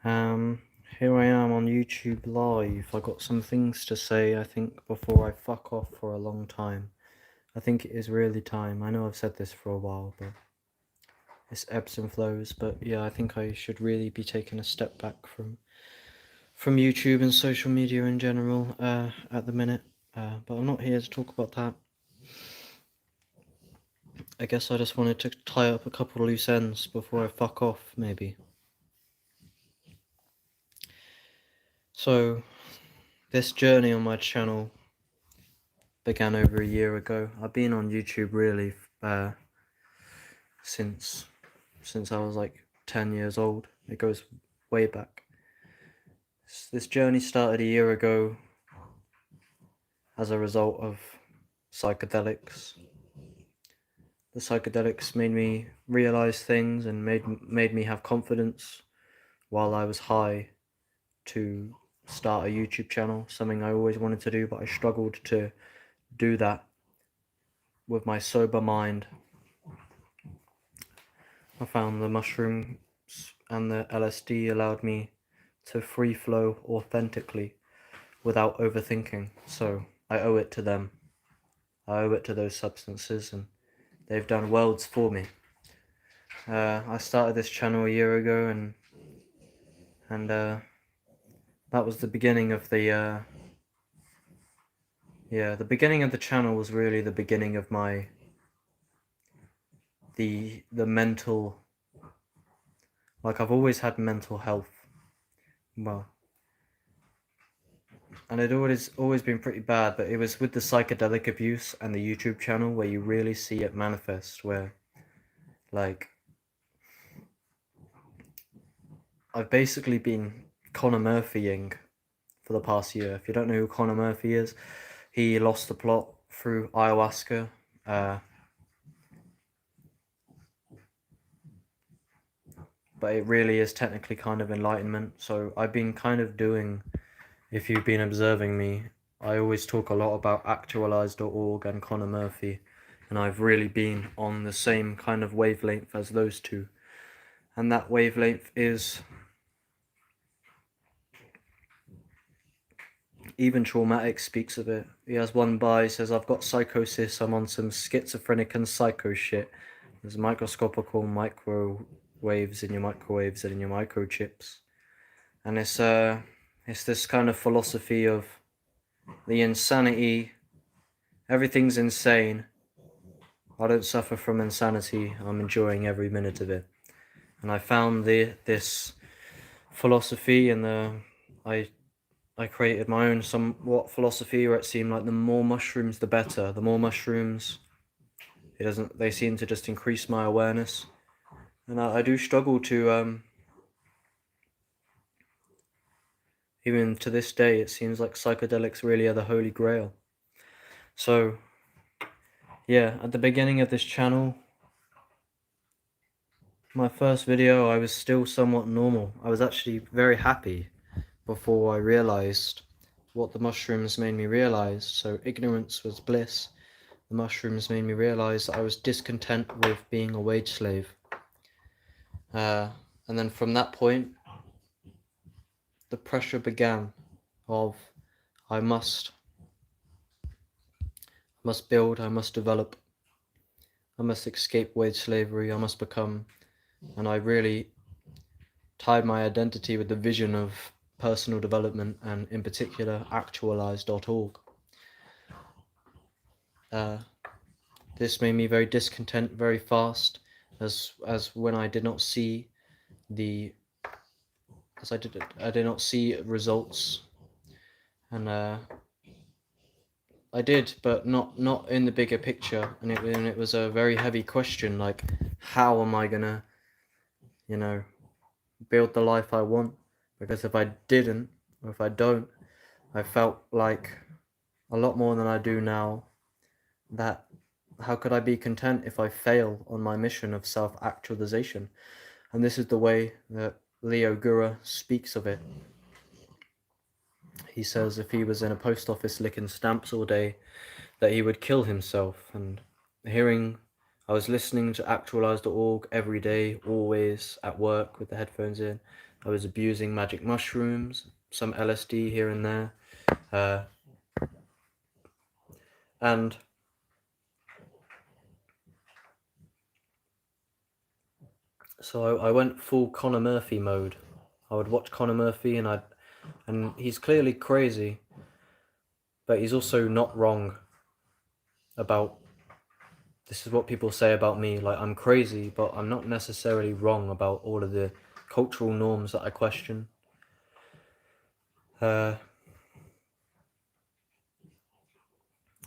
Um, Here I am on YouTube Live. I got some things to say, I think, before I fuck off for a long time. I think it is really time. I know I've said this for a while, but it's ebbs and flows. But yeah, I think I should really be taking a step back from YouTube and social media in general at the minute. But I'm not here to talk about that. I guess I just wanted to tie up a couple of loose ends before I fuck off, maybe. So, this journey on my channel began over a year ago. I've been on YouTube really since I was like 10 years old. It goes way back. This journey started a year ago as a result of psychedelics. The psychedelics made me realize things and made me have confidence while I was high to start a YouTube channel, something I always wanted to do, but I struggled to do that with my sober mind. I found the mushrooms and the LSD allowed me to free flow authentically without overthinking, so I owe it to them. I owe it to those substances, and they've done worlds for me. I started this channel a year ago, and that was the beginning of the the beginning of the channel was really the beginning of my the mental, like I've always had mental health, well, and it always been pretty bad, but it was with the psychedelic abuse and the YouTube channel where you really see it manifest, where like I've basically been Connor Murphying for the past year. If you don't know who Connor Murphy is, he lost the plot through ayahuasca. But it really is technically kind of enlightenment. So I've been kind of doing, if you've been observing me, I always talk a lot about actualize.org and Connor Murphy, and I've really been on the same kind of wavelength as those two. And that wavelength is, even Traumatic speaks of it. He has one bar, he says, I've got psychosis, I'm on some schizophrenic and psycho shit. There's microscopical microwaves in your microwaves and in your microchips. And it's this kind of philosophy of the insanity. Everything's insane. I don't suffer from insanity. I'm enjoying every minute of it. And I found this philosophy, and I created my own somewhat philosophy where it seemed like the more mushrooms, the better. The more mushrooms, they seem to just increase my awareness. And I do struggle to, even to this day, it seems like psychedelics really are the holy grail. So, yeah, at the beginning of this channel, my first video, I was still somewhat normal. I was actually very happy before I realized what the mushrooms made me realize. So ignorance was bliss. The mushrooms made me realize that I was discontent with being a wage slave. And then from that point, the pressure began of I must build, I must develop, I must escape wage slavery, I must become, and I really tied my identity with the vision of personal development, and in particular actualize.org. This made me very discontent very fast, as when I did not see I did not see results, and I did, but not in the bigger picture, and it was a very heavy question, like how am I gonna, build the life I want? Because if I didn't, or if I don't, I felt like a lot more than I do now, that how could I be content if I fail on my mission of self-actualization? And this is the way that Leo Gura speaks of it. He says if he was in a post office licking stamps all day, that he would kill himself. And I was listening to actualize.org every day, always at work with the headphones in. I was abusing magic mushrooms, some LSD here and there, and so I went full Conor Murphy mode. I would watch Conor Murphy, and he's clearly crazy, but he's also not wrong about, this is what people say about me, like I'm crazy, but I'm not necessarily wrong about all of the cultural norms that I question. And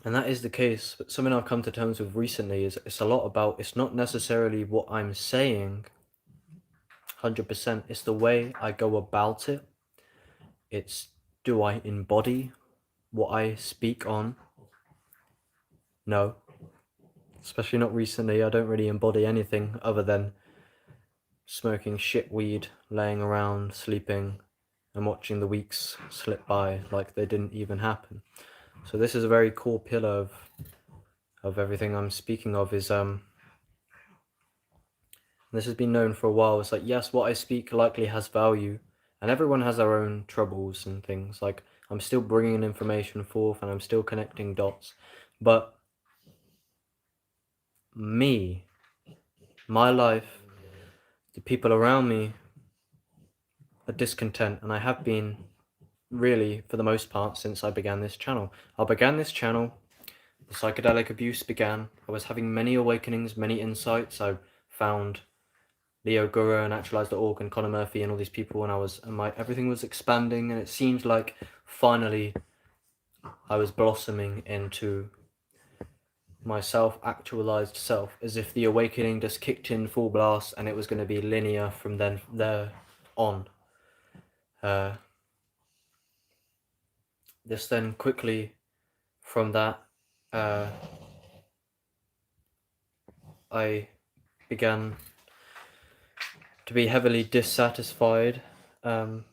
that is the case, but something I've come to terms with recently is it's a lot about, it's not necessarily what I'm saying 100%, it's the way I go about it. It's, do I embody what I speak on? No. Especially not recently. I don't really embody anything other than smoking shit weed, laying around, sleeping, and watching the weeks slip by like they didn't even happen. So this is a very core pillar of everything I'm speaking of, is this has been known for a while. It's like, yes, what I speak likely has value, and everyone has their own troubles and things. Like, I'm still bringing information forth and I'm still connecting dots, but me, my life, the people around me are discontent, and I have been really for the most part since I began this channel. The psychedelic abuse began. I was having many awakenings, many insights. I found Leo Guru and Actualize.org and Conor Murphy and all these people, and everything was expanding, and it seemed like finally I was blossoming into my self-actualized self, as if the awakening just kicked in full blast and it was going to be linear from then there on. This then quickly from that, I began to be heavily dissatisfied. I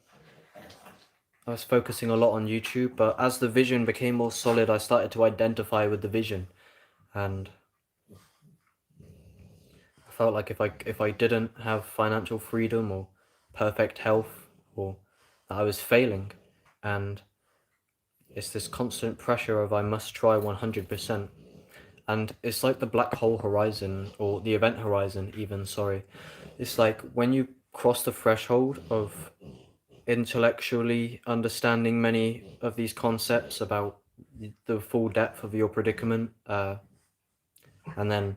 was focusing a lot on YouTube, but as the vision became more solid, I started to identify with the vision, and I felt like if I didn't have financial freedom or perfect health, or that I was failing, and it's this constant pressure of I must try 100%, and it's like the black hole horizon, or the event horizon even, sorry. It's like when you cross the threshold of intellectually understanding many of these concepts about the full depth of your predicament, and then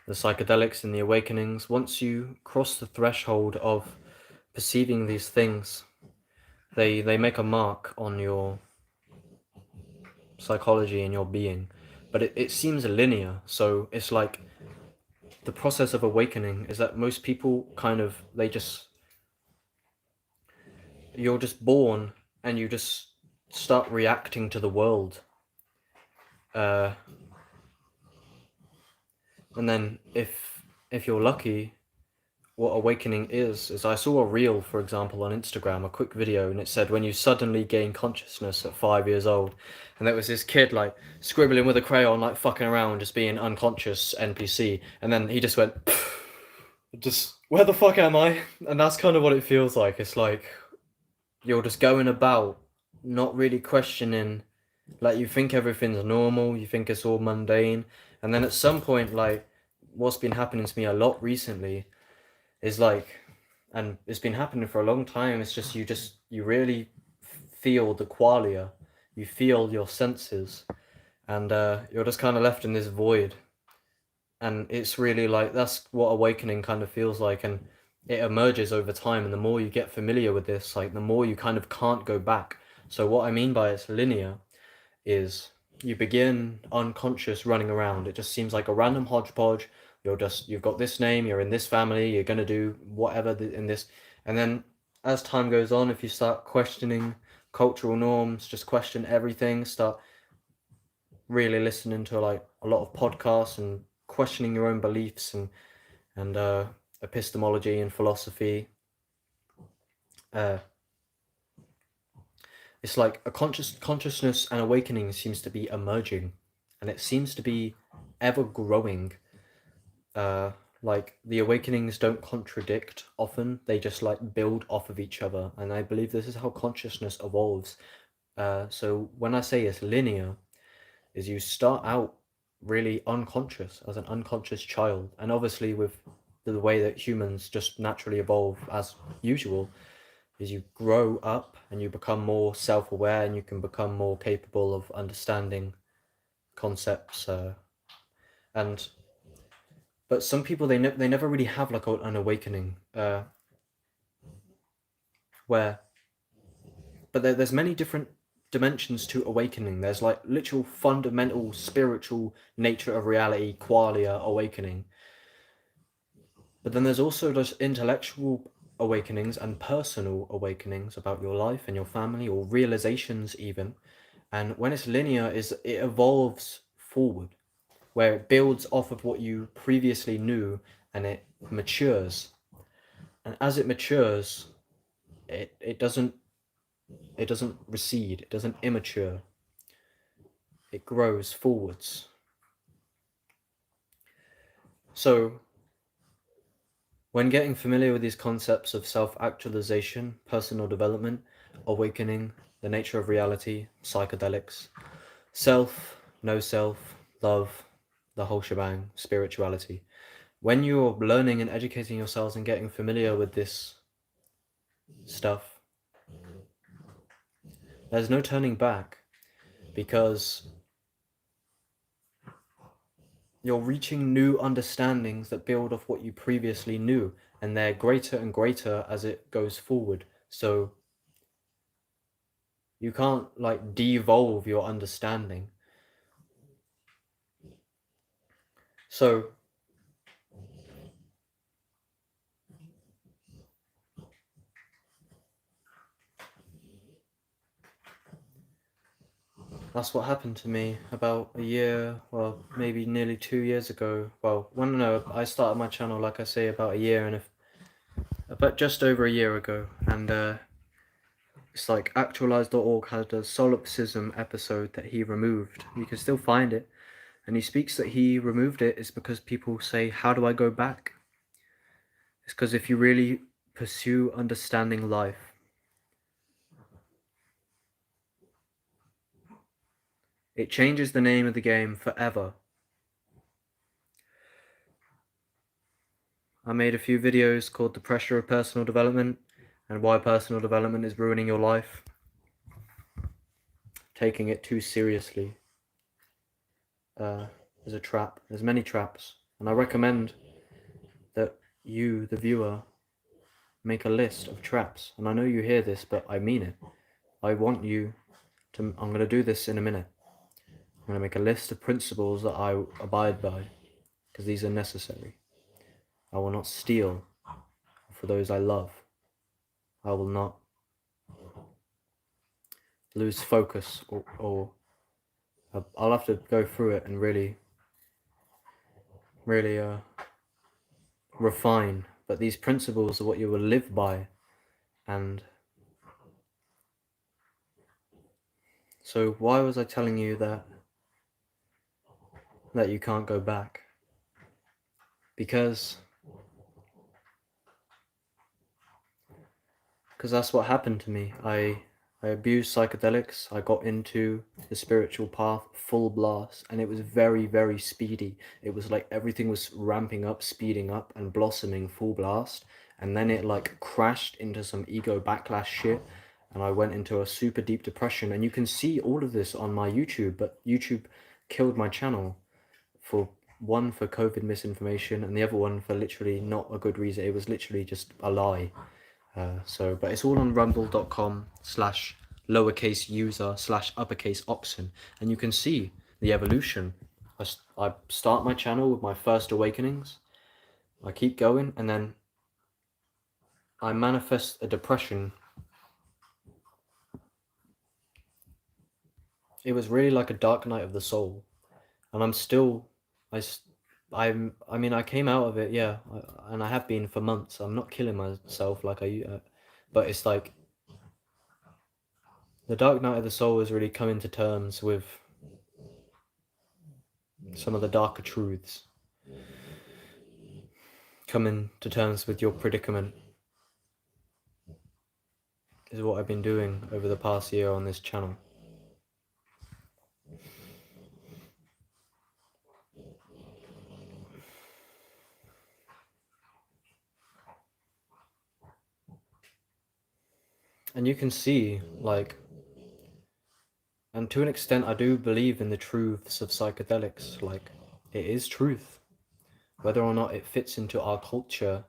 the psychedelics and the awakenings, once you cross the threshold of perceiving these things, they make a mark on your psychology and your being, but it seems linear. So it's like the process of awakening is that most people kind of, you're just born and you just start reacting to the world, and then if you're lucky, what awakening is I saw a reel, for example, on Instagram, a quick video, and it said when you suddenly gain consciousness at 5 years old, and there was this kid like scribbling with a crayon, like fucking around, just being unconscious NPC, and then he just went just, where the fuck am I? And that's kind of what it feels like. It's like you're just going about not really questioning, like you think everything's normal, you think it's all mundane, and then at some point, like what's been happening to me a lot recently is like, and it's been happening for a long time, it's just you really feel the qualia, you feel your senses, and you're just kind of left in this void, and it's really like, that's what awakening kind of feels like, and it emerges over time, and the more you get familiar with this, like the more you kind of can't go back. So what I mean by it's linear is you begin unconscious running around. It just seems like a random hodgepodge. You've got this name, you're in this family, you're going to do whatever in this. And then as time goes on, if you start questioning cultural norms, just question everything, start really listening to like a lot of podcasts and questioning your own beliefs and epistemology and philosophy. It's like a consciousness and awakening seems to be emerging, and it seems to be ever growing, like the awakenings don't contradict often, they just like build off of each other, and I believe this is how consciousness evolves. So when I say it's linear, is you start out really unconscious as an unconscious child, and obviously with the way that humans just naturally evolve as usual, is you grow up and you become more self-aware and you can become more capable of understanding concepts, and but some people they never really have like an awakening, where but there's many different dimensions to awakening. There's like literal fundamental spiritual nature of reality qualia awakening, but then there's also just intellectual awakenings and personal awakenings about your life and your family, or realizations even. And when it's linear, is it evolves forward, where it builds off of what you previously knew and it matures. And as it matures, it doesn't recede, it doesn't immature, it grows forwards. So when getting familiar with these concepts of self-actualization, personal development, awakening, the nature of reality, psychedelics, self, no self, love, the whole shebang, spirituality, when you're learning and educating yourselves and getting familiar with this stuff, there's no turning back, because you're reaching new understandings that build off what you previously knew, and they're greater and greater as it goes forward. So you can't like devolve your understanding. So that's what happened to me about a year, well, maybe nearly 2 years ago. Well, no, I started my channel, like I say, about a year and about just over a year ago, and it's like actualize.org had a solipsism episode that he removed. You can still find it, and he speaks that he removed it is because people say, how do I go back? It's because if you really pursue understanding life, it changes the name of the game forever. I made a few videos called The Pressure of Personal Development and Why Personal Development is Ruining Your Life. Taking it too seriously is a trap. There's many traps, and I recommend that you, the viewer, make a list of traps. And I know you hear this, but I mean it. I want you to, I'm going to do this in a minute. I'm going to make a list of principles that I abide by, because these are necessary. I will not steal for those I love. I will not lose focus, or I'll have to go through it and really refine. But these principles are what you will live by. And so why was I telling you that you can't go back? Because that's what happened to me. I abused psychedelics. I got into the spiritual path full blast, and it was very, very speedy. It was like everything was ramping up, speeding up, and blossoming full blast. And then it like crashed into some ego backlash shit, and I went into a super deep depression. And you can see all of this on my YouTube, but YouTube killed my channel for one, for COVID misinformation, and the other one for literally not a good reason. It was literally just a lie. But it's all on rumble.com/lowercase user/uppercase oxen, and you can see the evolution. I start my channel with my first awakenings, I keep going, and then I manifest a depression. It was really like a dark night of the soul, and I'm still, I mean, I came out of it, yeah, and I have been for months. I'm not killing myself like but it's like the dark night of the soul is really coming to terms with some of the darker truths. coming to terms with your predicament is what I've been doing over the past year on this channel. And you can see, like, and to an extent I do believe in the truths of psychedelics. Like, it is truth. Whether or not it fits into our culture,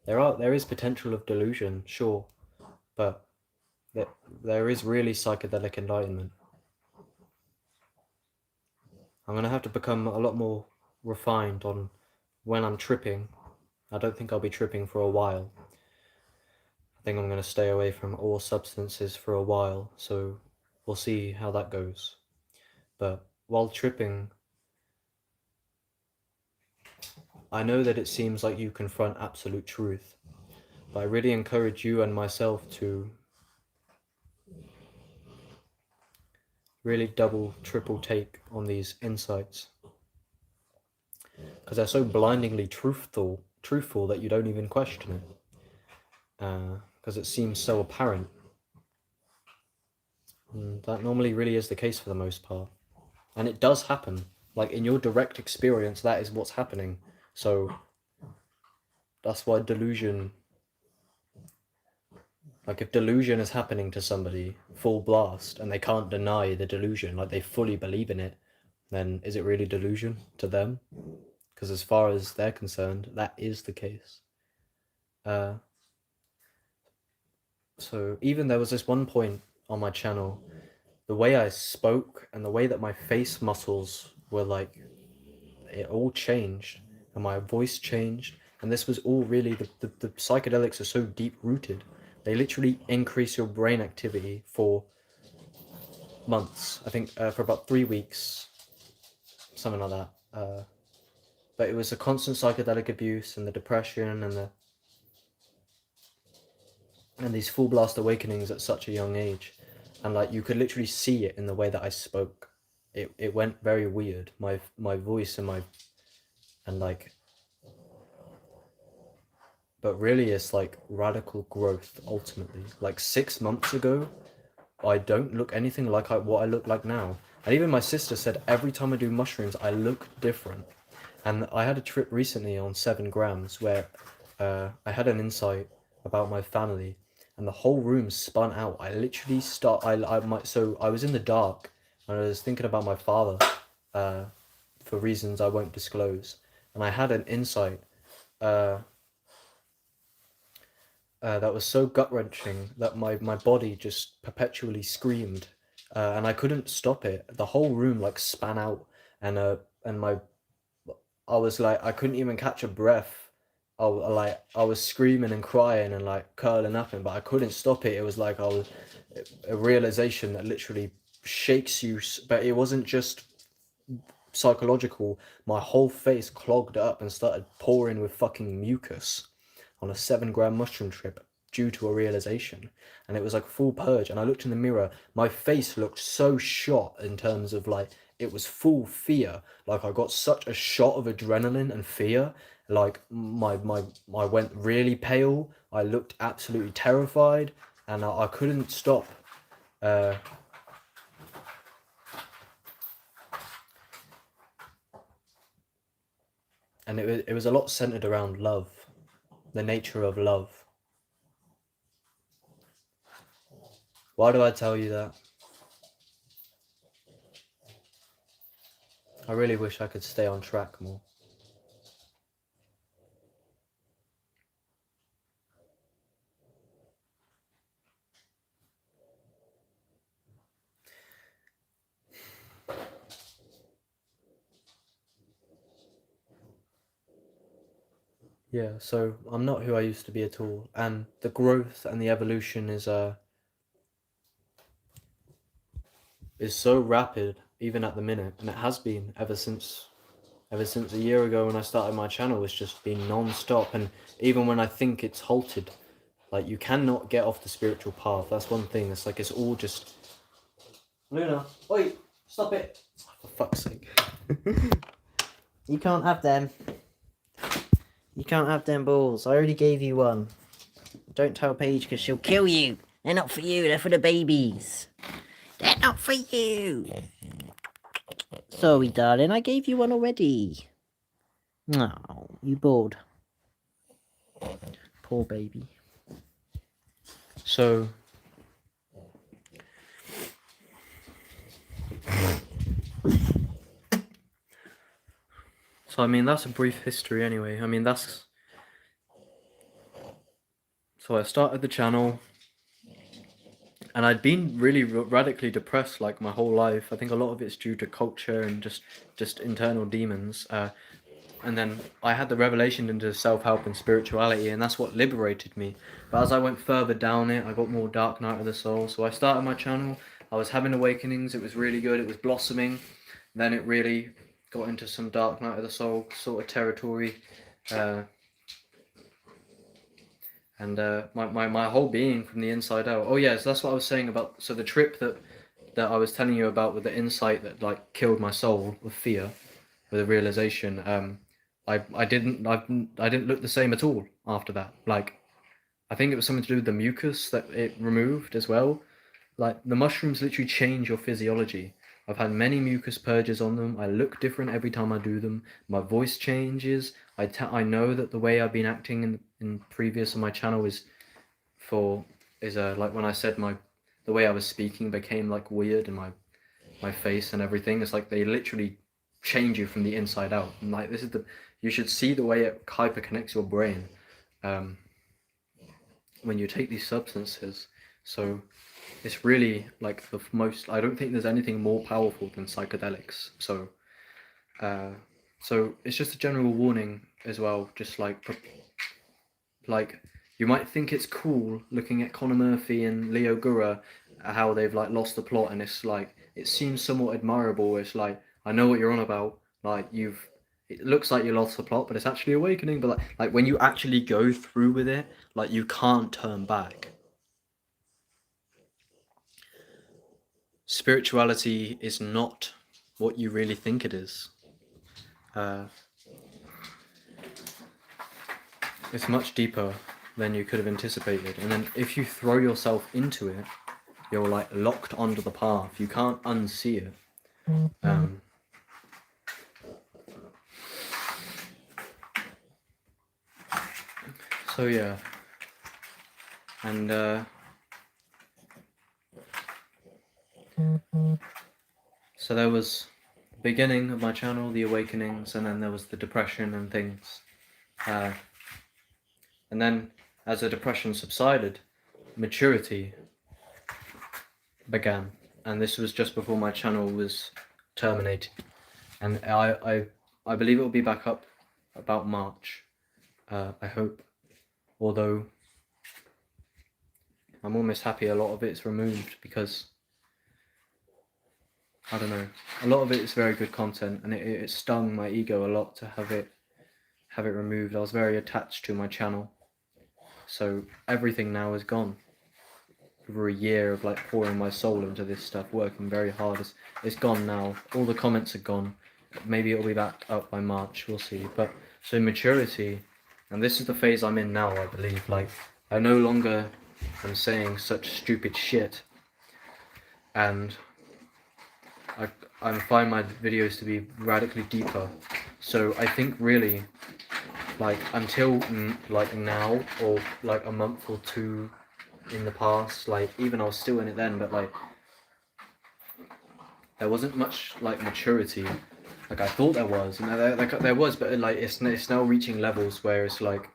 there is potential of delusion, sure, but there is really psychedelic enlightenment. I'm going to have to become a lot more refined on when I'm tripping. I don't think I'll be tripping for a while. I think I'm going to stay away from all substances for a while, so we'll see how that goes. But while tripping, I know that it seems like you confront absolute truth, but I really encourage you and myself to really double, triple take on these insights, because they're so blindingly truthful that you don't even question it, because it seems so apparent. And that normally really is the case for the most part, and it does happen. Like, in your direct experience, that is what's happening. So that's why delusion, like, if delusion is happening to somebody full blast and they can't deny the delusion, like they fully believe in it, then is it really delusion to them? Because as far as they're concerned, that is the case. So even there was this one point on my channel, the way I spoke and the way that my face muscles were, like, it all changed, and my voice changed, and this was all really, the psychedelics are so deep rooted. They literally increase your brain activity for months, I think, for about 3 weeks, something like that. But it was a constant psychedelic abuse and the depression and these full blast awakenings at such a young age, and like you could literally see it in the way that I spoke. It went very weird. My voice and like, but really it's like radical growth ultimately. Like 6 months ago, I don't look anything like what I look like now. And even my sister said every time I do mushrooms, I look different. And I had a trip recently on 7 grams where I had an insight about my family, and the whole room spun out. I literally so I was in the dark and I was thinking about my father for reasons I won't disclose, and I had an insight that was so gut-wrenching that my body just perpetually screamed, and I couldn't stop it. The whole room like span out, and I was like, I couldn't even catch a breath. I was screaming and crying and like curling up, but I couldn't stop it. It was like a realization that literally shakes you, but it wasn't just psychological. My whole face clogged up and started pouring with fucking mucus on a 7-gram mushroom trip due to a realization. And it was like a full purge, and I looked in the mirror. My face looked so shot in terms of like, it was full fear. Like, I got such a shot of adrenaline and fear. Like, I went really pale. I looked absolutely terrified, and I couldn't stop. And it was a lot centered around love, the nature of love. Why do I tell you that? I really wish I could stay on track more. Yeah, so I'm not who I used to be at all, and the growth and the evolution is so rapid, even at the minute, and it has been ever since a year ago when I started my channel. It's just been non-stop, and even when I think it's halted, like, you cannot get off the spiritual path. That's one thing. It's like, it's all just, Luna, oi, stop it, for fuck's sake. You can't have them. You can't have them balls. I already gave you one. Don't tell Paige because she'll kill you. They're not for you. They're for the babies. They're not for you. Sorry, darling. I gave you one already. No, you bored. Poor baby. So I mean, that's a brief history anyway. I mean, that's... So I started the channel, and I'd been really radically depressed like my whole life. I think a lot of it's due to culture and just internal demons. And then I had the revelation into self-help and spirituality, and that's what liberated me. But as I went further down it, I got more dark night of the soul. So I started my channel. I was having awakenings. It was really good. It was blossoming. Then it really got into some dark night of the soul sort of territory. My whole being from the inside out. Oh yes, that's what I was saying about. So the trip that I was telling you about with the insight that like killed my soul with fear, with a realization. I didn't look the same at all after that. Like, I think it was something to do with the mucus that it removed as well. Like, the mushrooms literally change your physiology. I've had many mucus purges on them. I look different every time I do them. My voice changes. I know that the way I've been acting in previous on my channel like when I said the way I was speaking became like weird, and my face and everything. It's like they literally change you from the inside out. And like, you should see the way it hyper connects your brain when you take these substances. So it's really like the most. I don't think there's anything more powerful than psychedelics. So it's just a general warning as well. Just like you might think it's cool looking at Conor Murphy and Leo Gura, how they've like lost the plot, and it's like it seems somewhat admirable. It's like, I know what you're on about. Like, it looks like you lost the plot, but it's actually awakening. But like when you actually go through with it, like, you can't turn back. Spirituality is not what you really think it is. It's much deeper than you could have anticipated. And then if you throw yourself into it, you're like locked onto the path. You can't unsee it. So yeah. And so there was the beginning of my channel, the awakenings, and then there was the depression and things. And then as the depression subsided, maturity began. And this was just before my channel was terminated. And I believe it will be back up about March. I hope. Although I'm almost happy a lot of it's removed, because I don't know, a lot of it is very good content, and it stung my ego a lot to have it removed. I was very attached to my channel, so everything now is gone. Over a year of like pouring my soul into this stuff, working very hard, it's gone now. All the comments are gone. Maybe it'll be back up by March, we'll see. But so maturity, and this is the phase I'm in now, I believe. Like, I no longer am saying such stupid shit, and I find my videos to be radically deeper. So I think really, like, until like now, or like a month or two in the past, like, even I was still in it then, but like there wasn't much like maturity. Like, I thought there was, and there was, but like it's now reaching levels where it's like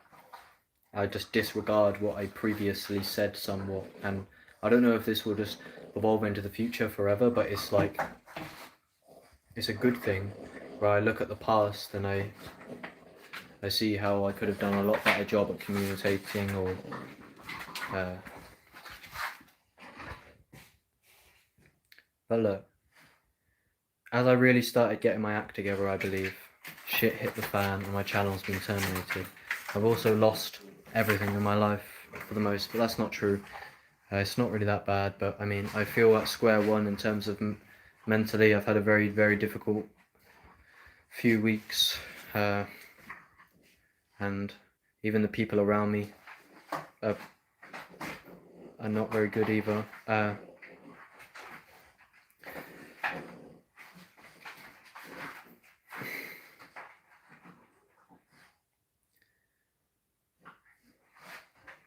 I just disregard what I previously said somewhat. And I don't know if this will just evolve into the future forever, but it's like, it's a good thing, where I look at the past and I see how I could have done a lot better job at communicating, or but look, as I really started getting my act together, I believe shit hit the fan and my channel's been terminated. I've also lost everything in my life for the most, but that's not true. It's not really that bad, but I mean, I feel at square one in terms of mentally. I've had a very, very difficult few weeks. and even the people around me are not very good either.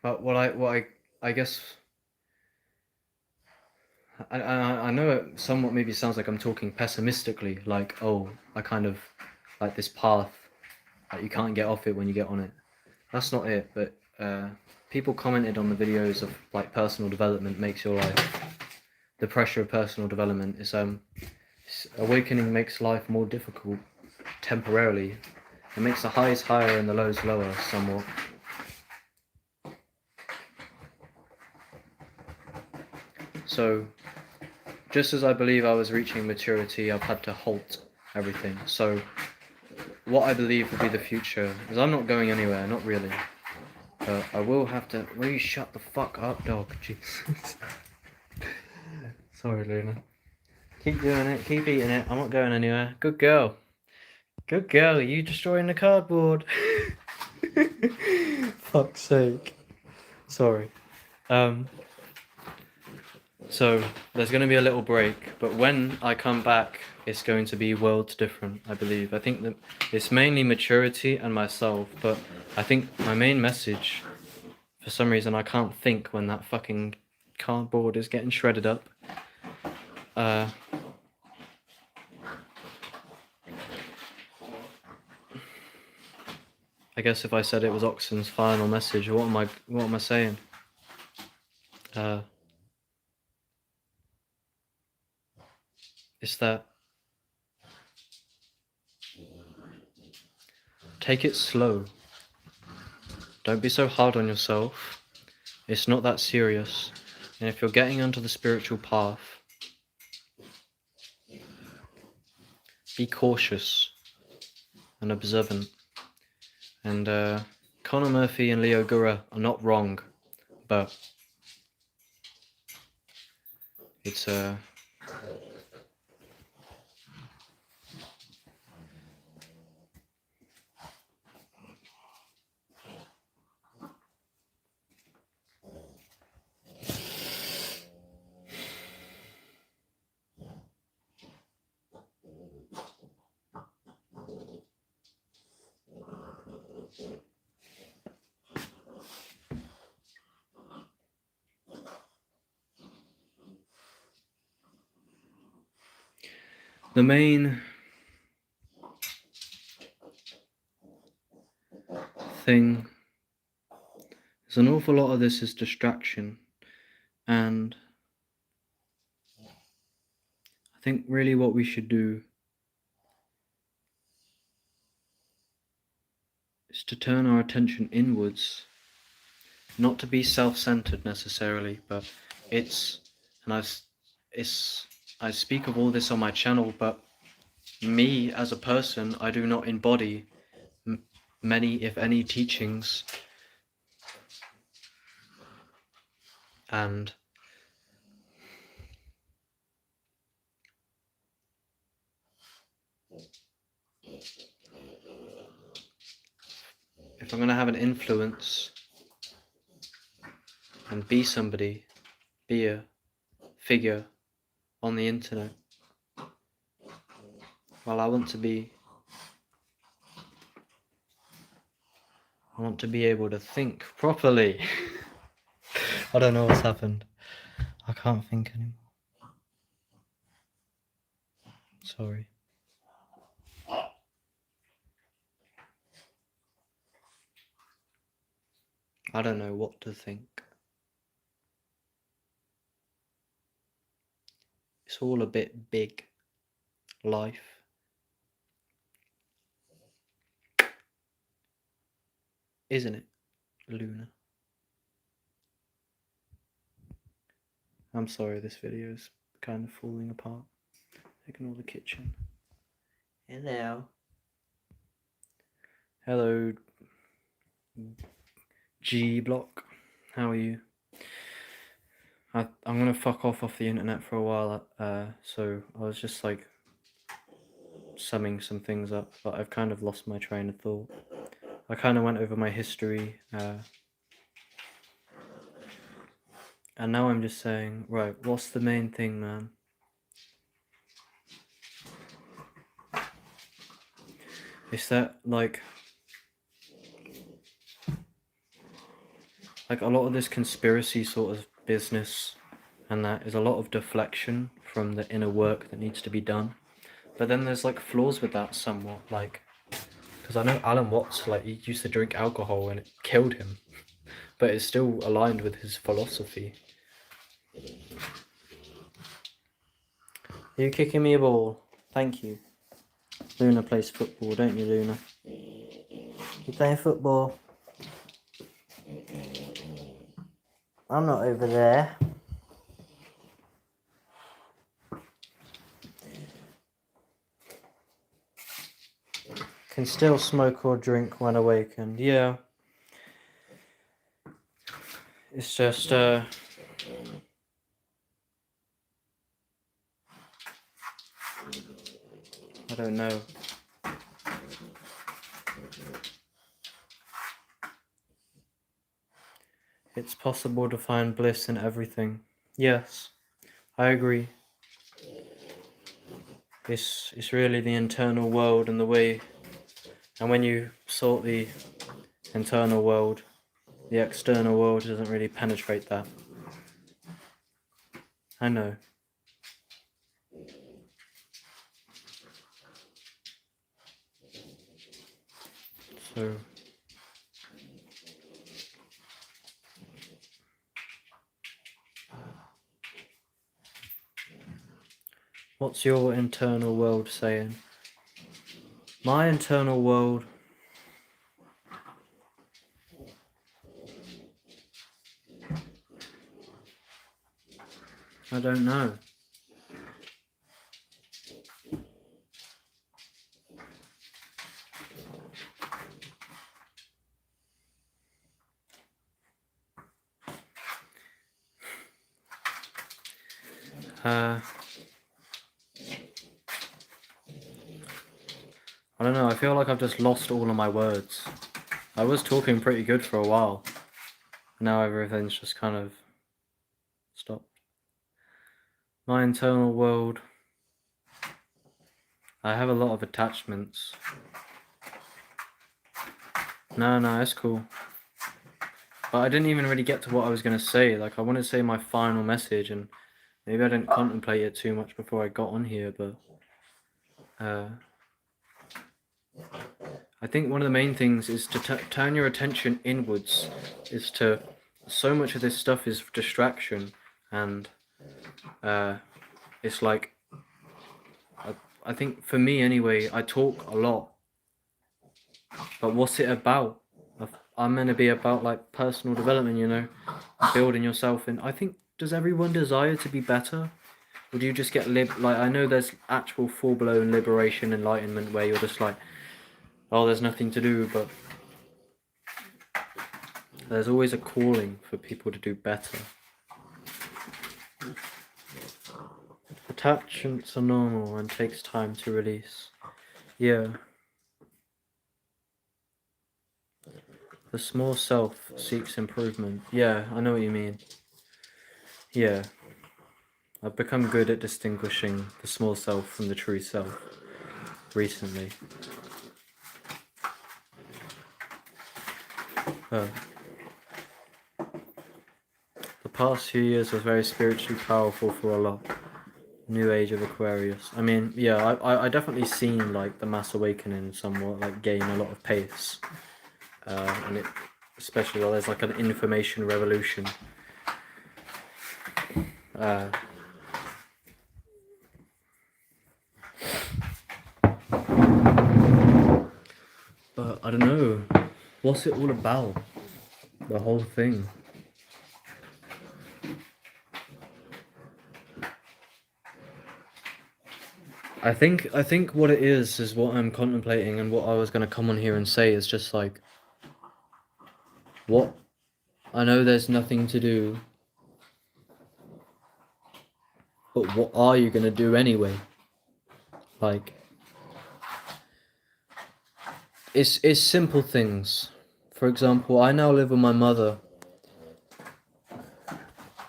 But I guess I know it somewhat maybe sounds like I'm talking pessimistically, like, oh, I kind of like this path, like you can't get off it when you get on it. That's not it, but people commented on the videos of like personal development makes your life, the pressure of personal development is awakening makes life more difficult temporarily. It makes the highs higher and the lows lower somewhat. So just as I believe I was reaching maturity, I've had to halt everything. So what I believe will be the future is I'm not going anywhere, not really. But I will have to. Will you shut the fuck up, dog? Jesus. Sorry, Luna. Keep doing it, keep eating it. I'm not going anywhere. Good girl. Good girl, you destroying the cardboard. Fuck's sake. Sorry. So there's going to be a little break, but when I come back, it's going to be worlds different, I believe. I think that it's mainly maturity and myself, but I think my main message, for some reason, I can't think when that fucking cardboard is getting shredded up. I guess if I said it was OXSN'S final message, what am I saying? It's that take it slow. Don't be so hard on yourself. It's not that serious. And if you're getting onto the spiritual path, be cautious and observant. And Conor Murphy and Leo Gura are not wrong, but it's the main thing is an awful lot of this is distraction, and I think really what we should do is to turn our attention inwards, not to be self-centered necessarily, but I speak of all this on my channel, but me as a person, I do not embody many, if any, teachings, and if I'm going to have an influence and be somebody, be a figure on the internet, well, I want to be able to think properly. I don't know what's happened. I can't think anymore. Sorry. I don't know what to think. It's all a bit big. Life. Isn't it, Luna? I'm sorry, this video is kind of falling apart. Ignore the kitchen. Hello. Hello, G Block. How are you? I'm gonna fuck off the internet for a while. So I was just like summing some things up, but I've kind of lost my train of thought. I kind of went over my history, and now I'm just saying, right, what's the main thing, man? It's that, like a lot of this conspiracy sort of business, and that is a lot of deflection from the inner work that needs to be done. But then there's like flaws with that somewhat, like, because I know Alan Watts, like, he used to drink alcohol and it killed him, but it's still aligned with his philosophy. You're kicking me a ball. Thank you. Luna plays football, don't you, Luna? You playing football? I'm not over there. Can still smoke or drink when awakened. Yeah. It's just, I don't know. It's possible to find bliss in everything. Yes, I agree. It's really the internal world and the way, and when you sort the internal world, the external world doesn't really penetrate that. I know. So what's your internal world saying? My internal world, I don't know. I don't know, I feel like I've just lost all of my words. I was talking pretty good for a while. Now everything's just kind of stopped. My internal world, I have a lot of attachments. No, it's cool. But I didn't even really get to what I was going to say. Like, I want to say my final message, and maybe I didn't contemplate it too much before I got on here, but I think one of the main things is to turn your attention inwards. So much of this stuff is distraction, and it's like, I think for me anyway, I talk a lot, but what's it about? I'm meant to be about like personal development, you know, building yourself, and I think, does everyone desire to be better? Or do you just get like, I know there's actual full-blown liberation, enlightenment, where you're just like, oh, there's nothing to do, but there's always a calling for people to do better. Attachments are normal and takes time to release. Yeah. The small self seeks improvement. Yeah, I know what you mean. Yeah. I've become good at distinguishing the small self from the true self recently. The past few years was very spiritually powerful for a lot. New age of Aquarius. I mean, yeah, I definitely seen like the mass awakening somewhat like gain a lot of pace. And it, especially while there's like an information revolution. But I don't know, what's it all about? The whole thing. I think what it is what I'm contemplating, and what I was gonna come on here and say is just like, what, I know there's nothing to do, but what are you gonna do anyway? Like, It's simple things. For example, I now live with my mother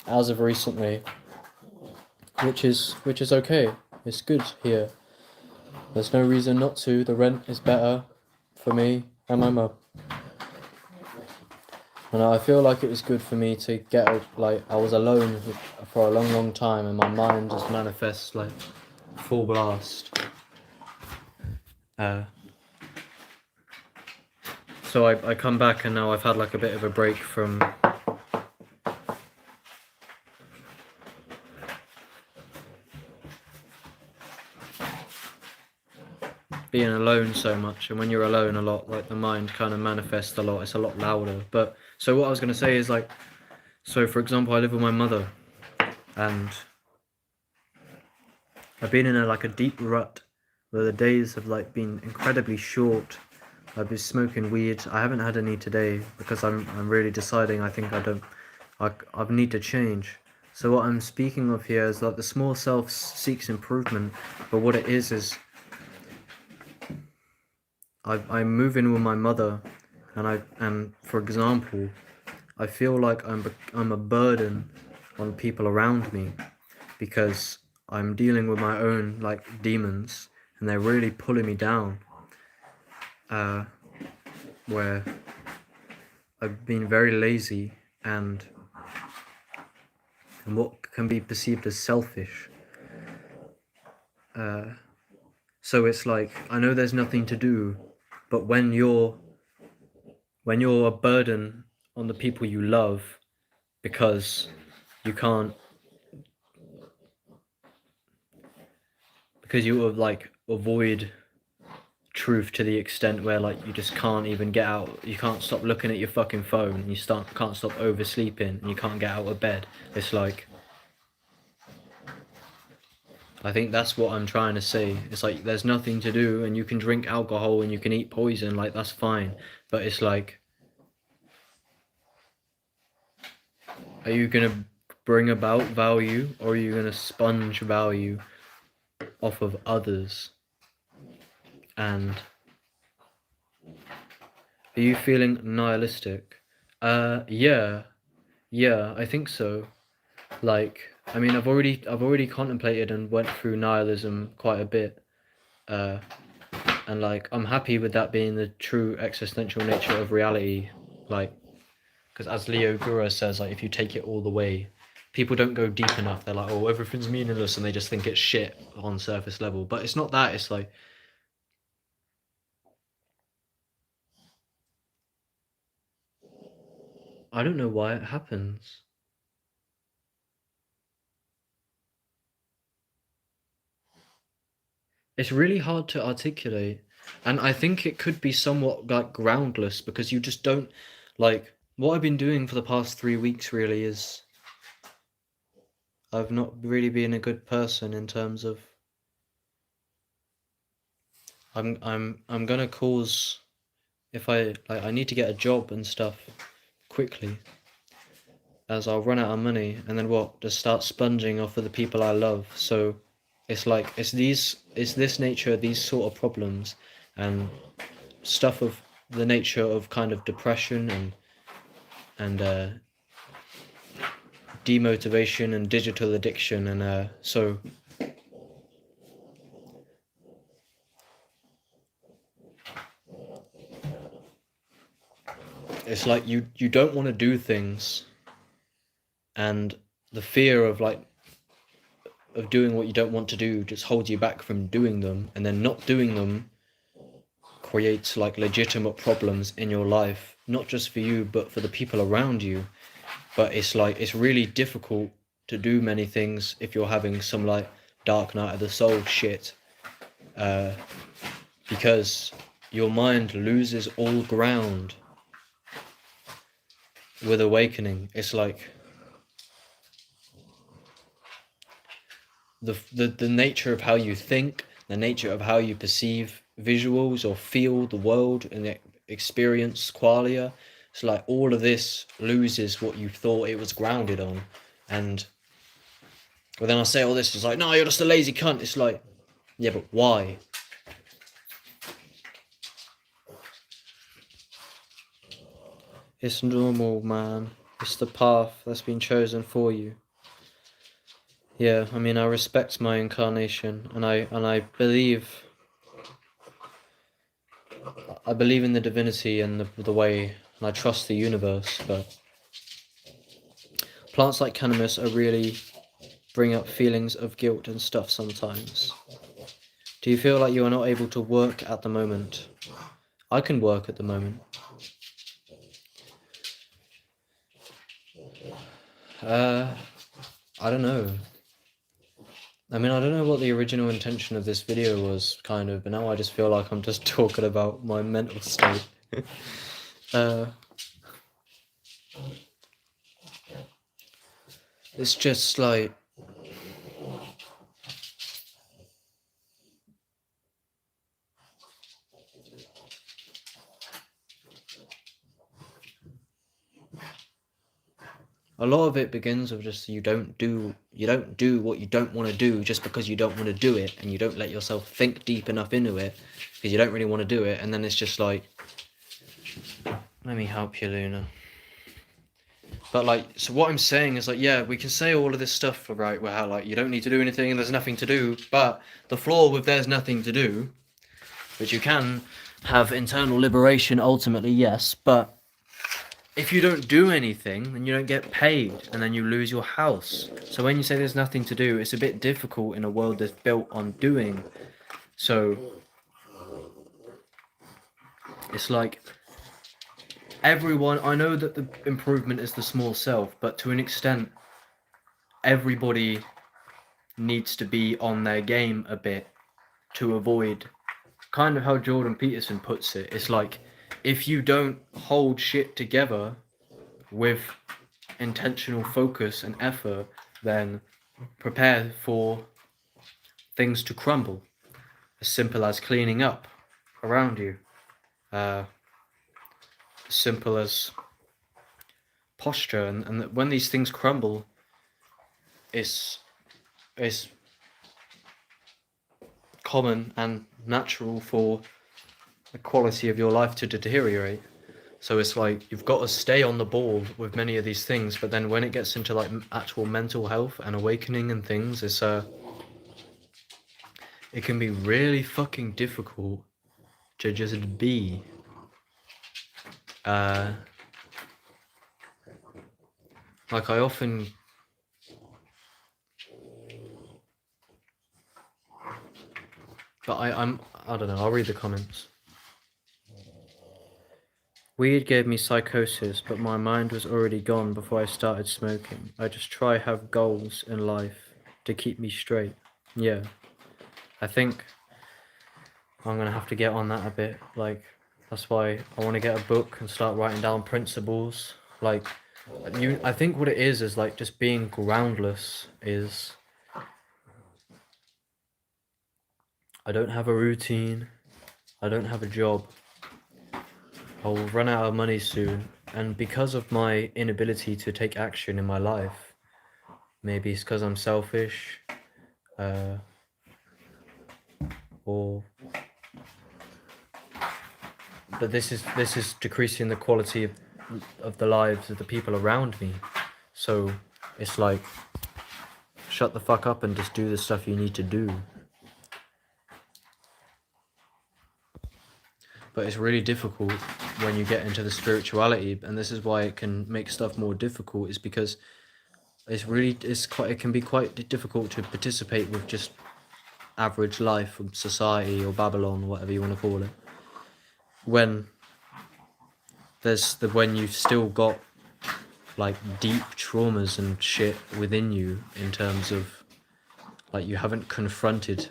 as of recently, which is okay. It's good here. There's no reason not to. The rent is better for me and my mum. And I feel like it was good for me to get out, like, I was alone for a long time and my mind just manifests, like, full blast. So I come back and now I've had, like, a bit of a break from being alone so much. And when you're alone a lot, like, the mind kind of manifests a lot. It's a lot louder. But, so what I was going to say is, like, so for example, I live with my mother and I've been in a deep rut where the days have, like, been incredibly short. I've been smoking weed. I haven't had any today because I'm really deciding. I think I need to change. So what I'm speaking of here is, like, the small self seeks improvement, but what it is I'm moving with my mother, and for example, I feel like I'm a burden on people around me because I'm dealing with my own, like, demons and they're really pulling me down. Where I've been very lazy and what can be perceived as selfish. So it's like, I know there's nothing to do, but when you're a burden on the people you love because you can't, because you like avoid truth to the extent where, like, you just can't even get out, you can't stop looking at your fucking phone, and you can't stop oversleeping, and you can't get out of bed. It's like, I think that's what I'm trying to say. It's like, there's nothing to do and you can drink alcohol and you can eat poison, like, that's fine. But it's like, are you gonna bring about value or are you gonna sponge value off of others? And are you feeling nihilistic? Yeah, I think so. Like, I mean, I've already contemplated and went through nihilism quite a bit. And, like, I'm happy with that being the true existential nature of reality. Like, because as Leo Gura says, like, if you take it all the way, people don't go deep enough. They're like, oh, everything's meaningless, and they just think it's shit on surface level. But it's not that. It's like, I don't know why it happens. It's really hard to articulate. And I think it could be somewhat, like, groundless because you just don't, like, what I've been doing for the past 3 weeks really is I've not really been a good person in terms of I'm gonna cause, if I need to get a job and stuff quickly, as I'll run out of money and then what, just start sponging off of the people I love. So it's like, it's this nature, these sort of problems and stuff of the nature of kind of depression and demotivation and digital addiction, and so it's like you don't want to do things, and the fear of, like, of doing what you don't want to do just holds you back from doing them, and then not doing them creates, like, legitimate problems in your life, not just for you but for the people around you. But it's like, it's really difficult to do many things if you're having some, like, dark night of the soul shit, because your mind loses all ground with awakening. It's like the nature of how you think, the nature of how you perceive visuals or feel the world and experience qualia. It's like all of this loses what you thought it was grounded on. And well, then I say all this, it's like, no, you're just a lazy cunt. It's like, yeah, but why? It's normal, man. It's the path that's been chosen for you. Yeah, I mean, I respect my incarnation, and I believe in the divinity and the way, and I trust the universe. But plants like cannabis are really bring up feelings of guilt and stuff sometimes. Do you feel like you are not able to work at the moment? I can work at the moment. I don't know. I mean, I don't know what the original intention of this video was, kind of, but now I just feel like I'm just talking about my mental state. It's just like... a lot of it begins with just you don't do what you don't want to do just because you don't want to do it, and you don't let yourself think deep enough into it because you don't really want to do it, and then it's just like, let me help you, Luna. But like, so what I'm saying is like, yeah, we can say all of this stuff, right, where how like you don't need to do anything and there's nothing to do, but the flaw with there's nothing to do, which you can have internal liberation ultimately, yes, but if you don't do anything, then you don't get paid, and then you lose your house. So when you say there's nothing to do, it's a bit difficult in a world that's built on doing. So it's like, everyone, I know that the improvement is the small self, but to an extent, everybody needs to be on their game a bit to avoid, kind of how Jordan Peterson puts it, it's like, if you don't hold shit together with intentional focus and effort, then prepare for things to crumble. As simple as cleaning up around you. As simple as posture, and when these things crumble, it's common and natural for the quality of your life to deteriorate. So it's like, you've got to stay on the ball with many of these things, but then when it gets into like actual mental health and awakening and things, it's it can be really fucking difficult to just be. Like, I often... But I don't know, I'll read the comments. Weed gave me psychosis, but my mind was already gone before I started smoking. I just try have goals in life to keep me straight. Yeah. I think I'm gonna have to get on that a bit. Like, that's why I want to get a book and start writing down principles. Like, I think what it is like just being groundless is... I don't have a routine. I don't have a job. I'll run out of money soon, and because of my inability to take action in my life, maybe it's because I'm selfish, or... But this is decreasing the quality of the lives of the people around me. So it's like, shut the fuck up and just do the stuff you need to do. But it's really difficult when you get into the spirituality, and this is why it can make stuff more difficult, is because it can be quite difficult to participate with just average life, or society, or Babylon, or whatever you want to call it, when you've still got like deep traumas and shit within you, in terms of like you haven't confronted.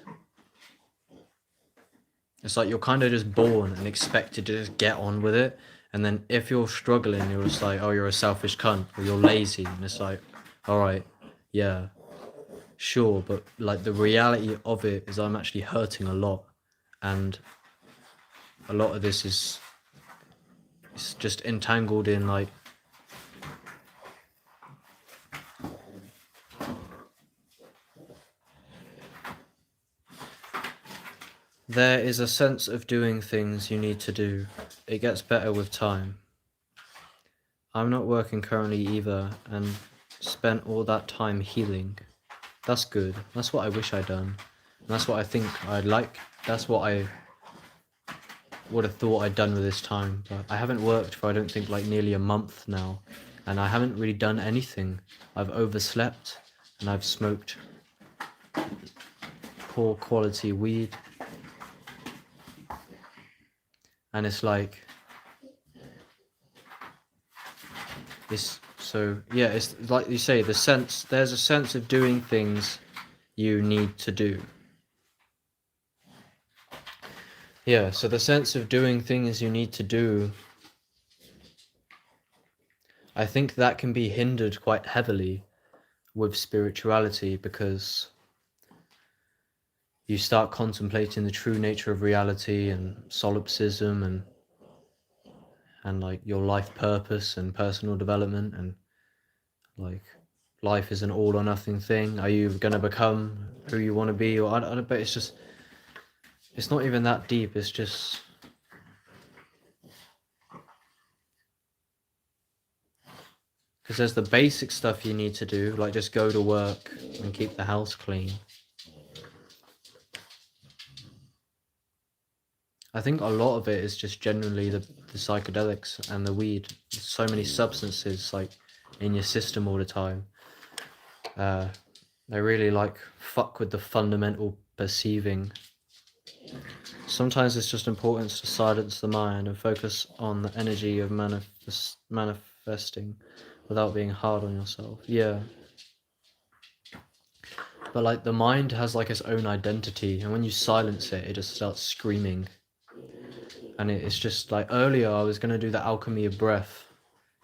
It's like you're kind of just born and expected to just get on with it, and then if you're struggling, you're just like, oh, you're a selfish cunt, or you're lazy, and it's like, all right, yeah, sure, but like the reality of it is I'm actually hurting a lot, and a lot of this is it's just entangled in like there is a sense of doing things you need to do. It gets better with time. I'm not working currently either, and spent all that time healing. That's good. That's what I wish I'd done. And that's what I think I'd like. That's what I would have thought I'd done with this time. But I haven't worked for, I don't think, like nearly a month now. And I haven't really done anything. I've overslept and I've smoked poor quality weed. And it's like, it's so, yeah, it's like you say, there's a sense of doing things you need to do. Yeah, so the sense of doing things you need to do, I think that can be hindered quite heavily with spirituality, because you start contemplating the true nature of reality and solipsism and like your life purpose and personal development, and like life is an all or nothing thing. Are you gonna become who you want to be? Or I don't, but it's not even that deep. It's just, because there's the basic stuff you need to do, like just go to work and keep the house clean. I think a lot of it is just generally the psychedelics and the weed. There's so many substances like in your system all the time. They really like fuck with the fundamental perceiving. Sometimes it's just important to silence the mind and focus on the energy of manifesting without being hard on yourself. Yeah. But like the mind has like its own identity, and when you silence it, it just starts screaming. And it's just like, earlier I was going to do the alchemy of breath.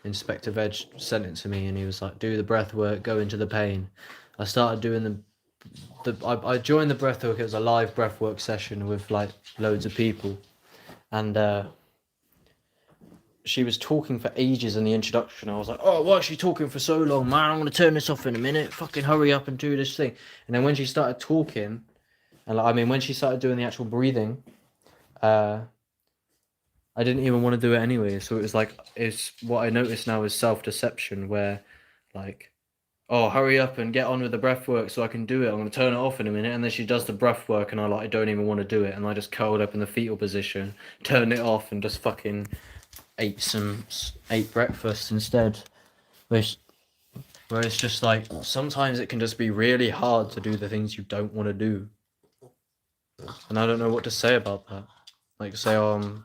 Inspector Veg sent it to me and he was like, do the breath work, go into the pain. I started doing I joined the breath work. It was a live breath work session with like loads of people, and she was talking for ages in the introduction. I was like, oh, why is she talking for so long, man? I'm going to turn this off in a minute. Fucking hurry up and do this thing. And then when she started talking, and like, I mean, when she started doing the actual breathing, I didn't even want to do it anyway. So it was like, it's what I notice now is self-deception, where like, oh, hurry up and get on with the breath work so I can do it. I'm going to turn it off in a minute. And then she does the breath work and I don't even want to do it. And I just curled up in the fetal position, turned it off and just fucking ate breakfast instead. Where it's just like, sometimes it can just be really hard to do the things you don't want to do. And I don't know what to say about that. Like say, oh, I'm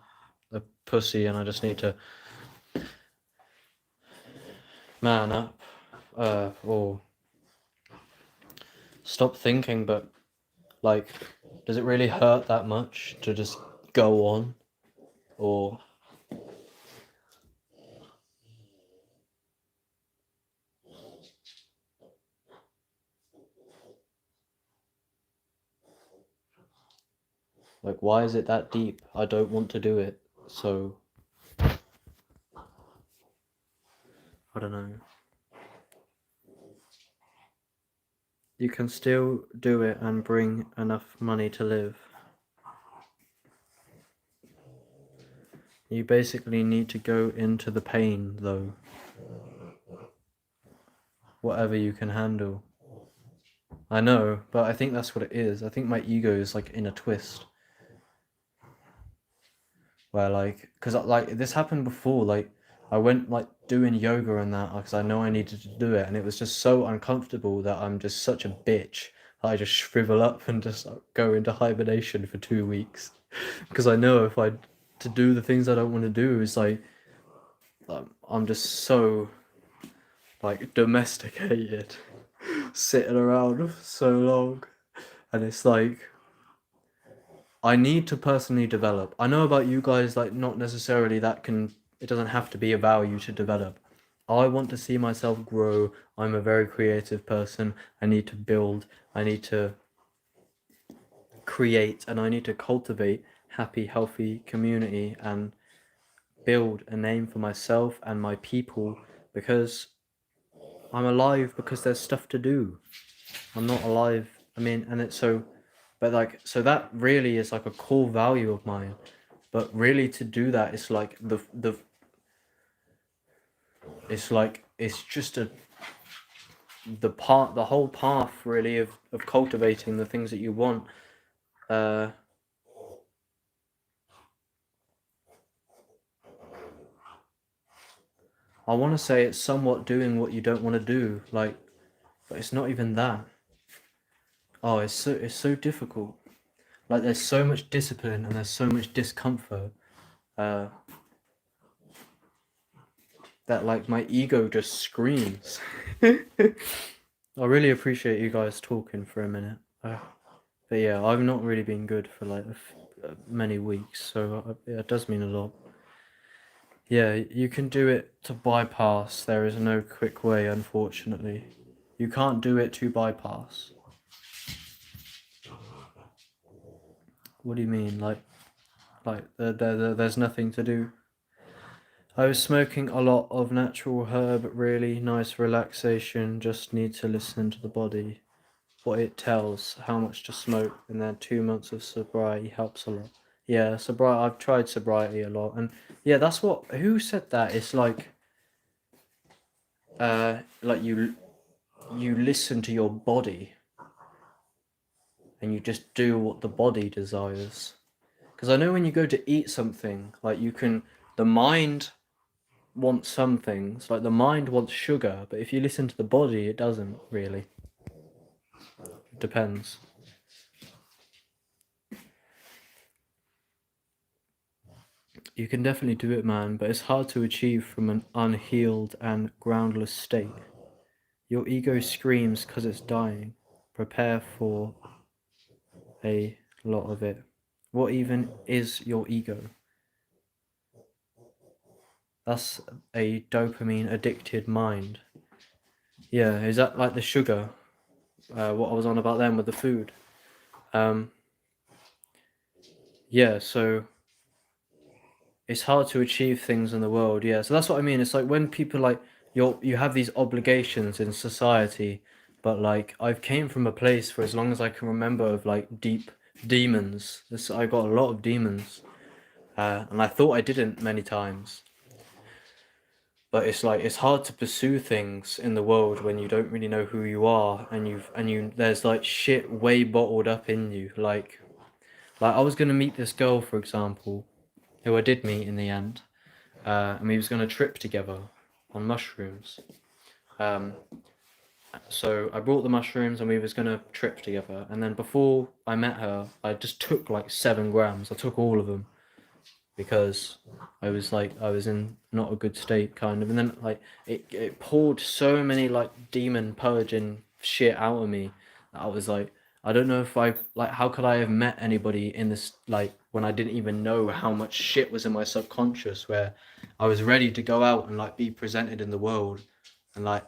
a pussy and I just need to man up, or stop thinking. But like, does it really hurt that much to just go on? Or like, why is it that deep? I don't want to do it, so I don't know. You can still do it and bring enough money to live. You basically need to go into the pain, though. Whatever you can handle. I know, but I think that's what it is. I think my ego is like in a twist. Where like, because like this happened before, like I went like doing yoga and that because I know I needed to do it, and it was just so uncomfortable that I'm just such a bitch that I just shrivel up and just go into hibernation for 2 weeks. Because I know if I to do the things I don't want to do, is like I'm just so like domesticated, sitting around for so long, and it's like I need to personally develop. I know about you guys, like not necessarily it doesn't have to be a value to develop. I want to see myself grow. I'm a very creative person. I need to build. I need to create, and I need to cultivate happy, healthy community and build a name for myself and my people, because I'm alive because there's stuff to do. I'm not alive. I mean, and it's so, but like, so that really is like a core value of mine. But really to do that, it's like it's like it's just the whole path really of cultivating the things that you want. I want to say it's somewhat doing what you don't want to do, like, but it's not even that. Oh, it's so difficult. Like, there's so much discipline and there's so much discomfort. That like my ego just screams. I really appreciate you guys talking for a minute. But yeah, I've not really been good for like many weeks, so it does mean a lot. Yeah, you can do it to bypass. There is no quick way, unfortunately. You can't do it to bypass. What do you mean? Like there's nothing to do. I was smoking a lot of natural herb, really nice relaxation. Just need to listen to the body, what it tells, how much to smoke, and then 2 months of sobriety helps a lot. Yeah, sobriety. I've tried sobriety a lot, and yeah, that's what. Who said that? It's like you listen to your body, and you just do what the body desires. Because I know when you go to eat something, like the mind wants some things, like the mind wants sugar, but if you listen to the body, it doesn't really. It depends. You can definitely do it, man, but it's hard to achieve from an unhealed and groundless state. Your ego screams because it's dying. Prepare for a lot of it. What even is your ego? That's a dopamine addicted mind. Yeah, is that like the sugar? What I was on about then with the food. Yeah, so it's hard to achieve things in the world. Yeah, so that's what I mean. It's like when people like you have these obligations in society, but like I've came from a place for as long as I can remember of like deep demons. I got a lot of demons, and I thought I didn't many times. But it's like it's hard to pursue things in the world when you don't really know who you are, and there's like shit way bottled up in you. Like I was gonna meet this girl, for example, who I did meet in the end, and we was gonna trip together on mushrooms. So I brought the mushrooms and we was gonna trip together. And then before I met her, I just took like 7 grams. I took all of them because I was in not a good state, kind of. And then like it poured so many like demon purging shit out of me that I was like, I don't know if how could I have met anybody in this, like, when I didn't even know how much shit was in my subconscious, where I was ready to go out and like be presented in the world and like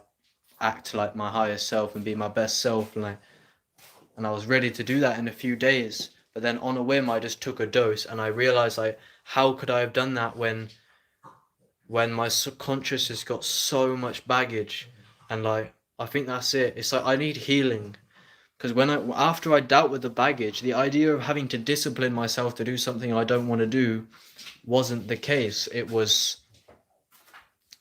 act like my highest self and be my best self, and I was ready to do that in a few days. But then on a whim, I just took a dose, and I realized, like, how could I have done that when my subconscious has got so much baggage? And like, I think that's it. It's like I need healing, because after I dealt with the baggage, the idea of having to discipline myself to do something I don't want to do wasn't the case. It was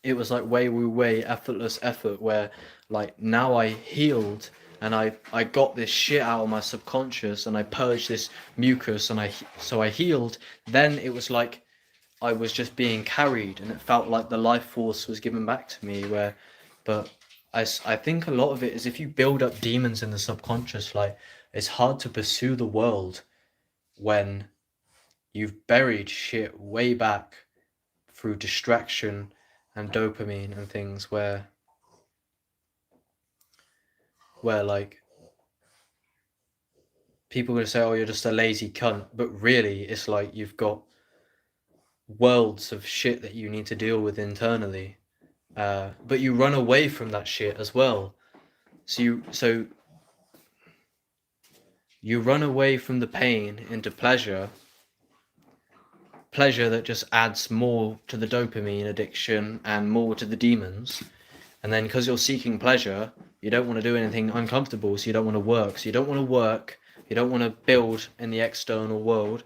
like way effortless effort, where like now I healed, and I got this shit out of my subconscious, and I purged this mucus, and I healed. Then it was like I was just being carried, and it felt like the life force was given back to me. But I think a lot of it is, if you build up demons in the subconscious, like, it's hard to pursue the world when you've buried shit way back through distraction and dopamine and things, where like people are gonna say, oh, you're just a lazy cunt, but really it's like you've got worlds of shit that you need to deal with internally, but you run away from that shit as well. So you run away from the pain into pleasure that just adds more to the dopamine addiction and more to the demons. And then because you're seeking pleasure, you don't want to do anything uncomfortable, so you don't want to work. So you don't want to work, you don't want to build in the external world,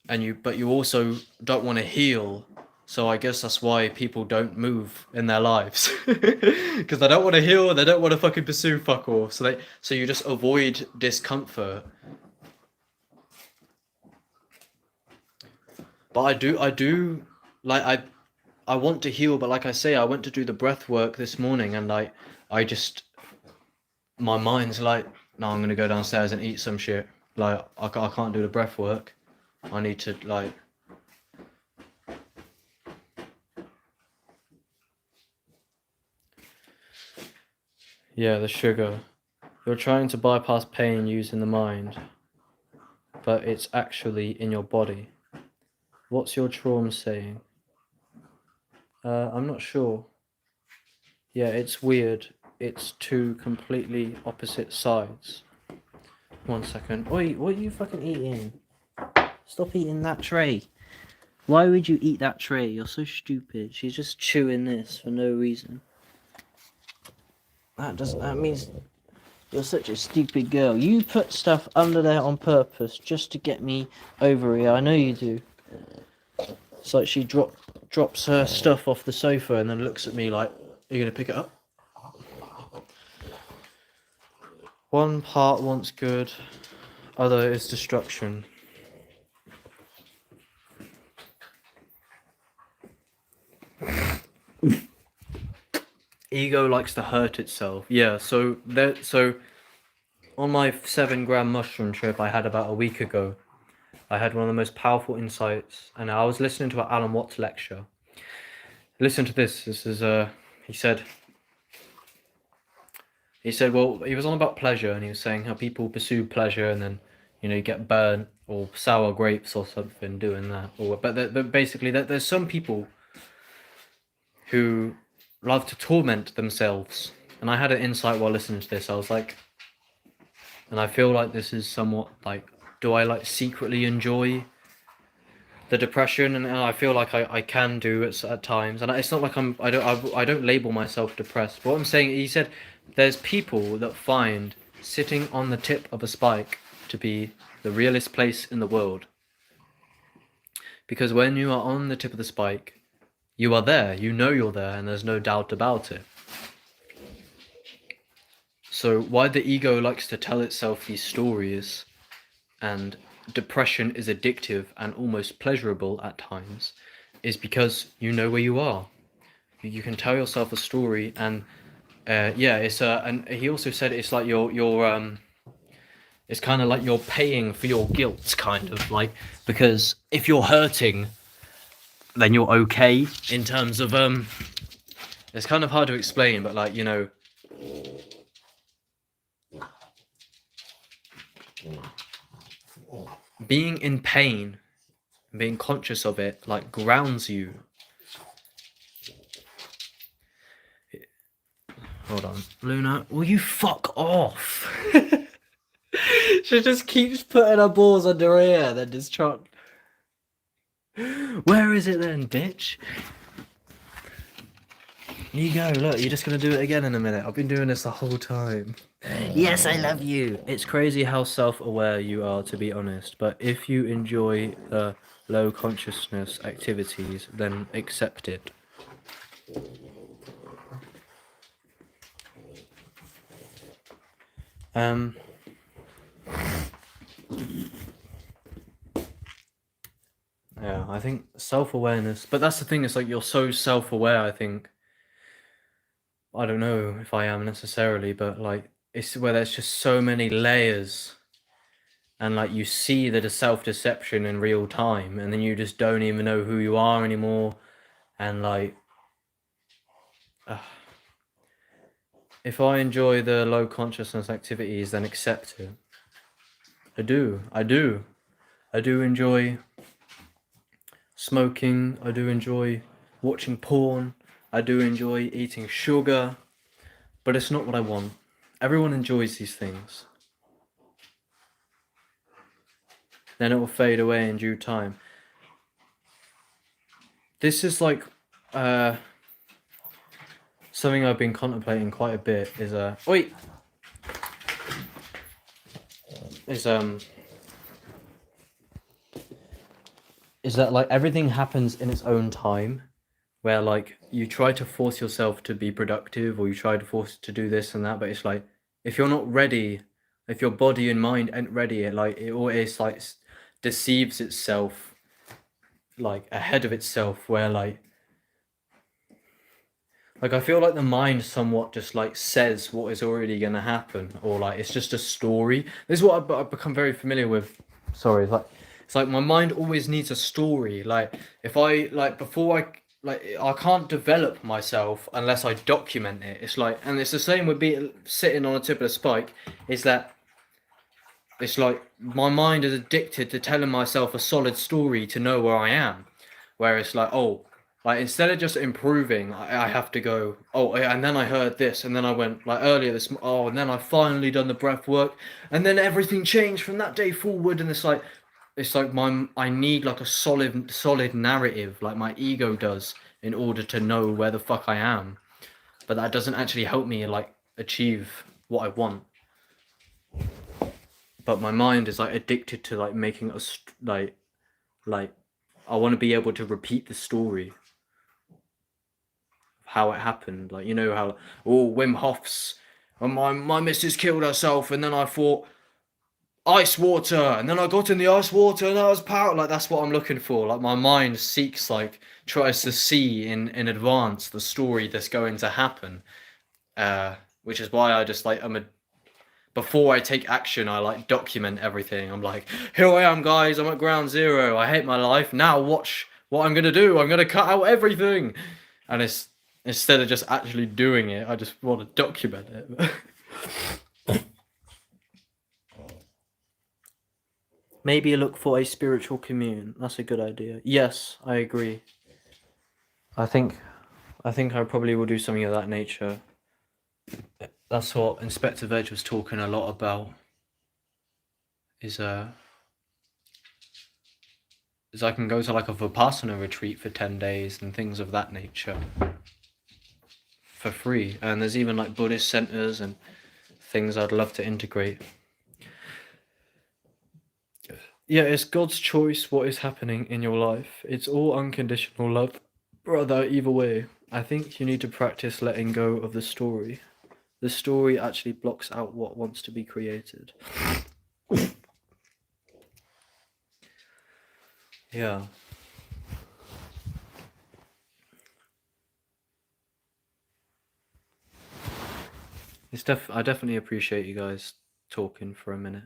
but you also don't want to heal, So I guess that's why people don't move in their lives. Because they don't want to heal, they don't want to fucking pursue fuck all. So you just avoid discomfort. But I do like I want to heal, but like I say, I went to do the breath work this morning and like I just my mind's like, no, I'm gonna go downstairs and eat some shit. Like I can't do the breath work. I need to like. Yeah, the sugar. You're trying to bypass pain using the mind, but it's actually in your body. What's your trauma saying? I'm not sure. Yeah, it's weird. It's two completely opposite sides. 1 second. Oi, what are you fucking eating? Stop eating that tray. Why would you eat that tray? You're so stupid. She's just chewing this for no reason. That means you're such a stupid girl. You put stuff under there on purpose just to get me over here. I know you do. It's like she drops her stuff off the sofa and then looks at me like, are you gonna pick it up? One part wants good, other is destruction. Ego likes to hurt itself. Yeah, so on my 7-gram mushroom trip I had about a week ago, I had one of the most powerful insights, and I was listening to an Alan Watts lecture. Listen to this. This is he said, well, he was on about pleasure, and he was saying how people pursue pleasure and then, you know, you get burnt or sour grapes or something doing that. But basically, there's some people who love to torment themselves. And I had an insight while listening to this. I was like, and I feel like this is somewhat like, do I like secretly enjoy the depression? And I feel like I can do it at times. And it's not like I don't label myself depressed. But what I'm saying, he said, there's people that find sitting on the tip of a spike to be the realest place in the world. Because when you are on the tip of the spike, you are there, you know you're there, and there's no doubt about it. So why the ego likes to tell itself these stories, and depression is addictive and almost pleasurable at times, is because you know where you are. You can tell yourself a story, and and he also said it's like it's kind of like you're paying for your guilt, kind of like, because if you're hurting, then you're okay in terms of it's kind of hard to explain, but like, you know, being in pain, being conscious of it, like, grounds you. Hold on, Luna, will you fuck off? She just keeps putting her balls under her ear, then just trying. Where is it then, bitch? You go, look, you're just gonna do it again in a minute. I've been doing this the whole time. Yes, I love you. It's crazy how self-aware you are, to be honest. But if you enjoy low consciousness activities, then accept it. Yeah, I think self-awareness, but that's the thing, it's like you're so self-aware, I think. I don't know if I am necessarily, but like, it's where there's just so many layers, and like you see the self-deception in real time, and then you just don't even know who you are anymore, and like, if I enjoy the low consciousness activities, then accept it. I do enjoy smoking, I do enjoy watching porn, I do enjoy eating sugar, but it's not what I want. Everyone enjoys these things. Then it will fade away in due time. This is like something I've been contemplating quite a bit is is that like everything happens in its own time, where like you try to force yourself to be productive, or you try to force to do this and that, but it's like if you're not ready, if your body and mind ain't ready, it always like deceives itself, like ahead of itself, where like I feel like the mind somewhat just like says what is already gonna happen, or like it's just a story. This is what I've become very familiar with. Sorry, it's like my mind always needs a story. Like if I like before I can't develop myself unless I document it. It's like, and it's the same with being sitting on a tip of a spike. Is that it's like my mind is addicted to telling myself a solid story to know where I am. Where it's like, oh, like instead of just improving, I have to go, oh, and then I heard this, and then I went like earlier oh, and then I finally done the breath work, and then everything changed from that day forward, and it's like I need like a solid narrative, like my ego does, in order to know where the fuck I am, but that doesn't actually help me like achieve what I want. But my mind is like addicted to like making us like I want to be able to repeat the story of how it happened. Like, you know how, oh, Wim Hof's, and my missus killed herself, and then I thought ice water, and then I got in the ice water, and I was power. Like that's what I'm looking for. Like my mind seeks, like tries to see in advance the story that's going to happen. Which is why I just like before I take action, I like document everything. I'm like, here I am, guys. I'm at ground zero. I hate my life. Now watch what I'm gonna do. I'm gonna cut out everything, and it's instead of just actually doing it, I just want to document it. Maybe look for a spiritual commune. That's a good idea. Yes, I agree. I think I probably will do something of that nature. That's what Inspector Veg was talking a lot about. Is I can go to like a Vipassana retreat for 10 days and things of that nature for free. And there's even like Buddhist centers and things I'd love to integrate. Yeah, it's God's choice what is happening in your life. It's all unconditional love, brother, either way. I think you need to practice letting go of the story. The story actually blocks out what wants to be created. Yeah. I definitely appreciate you guys talking for a minute.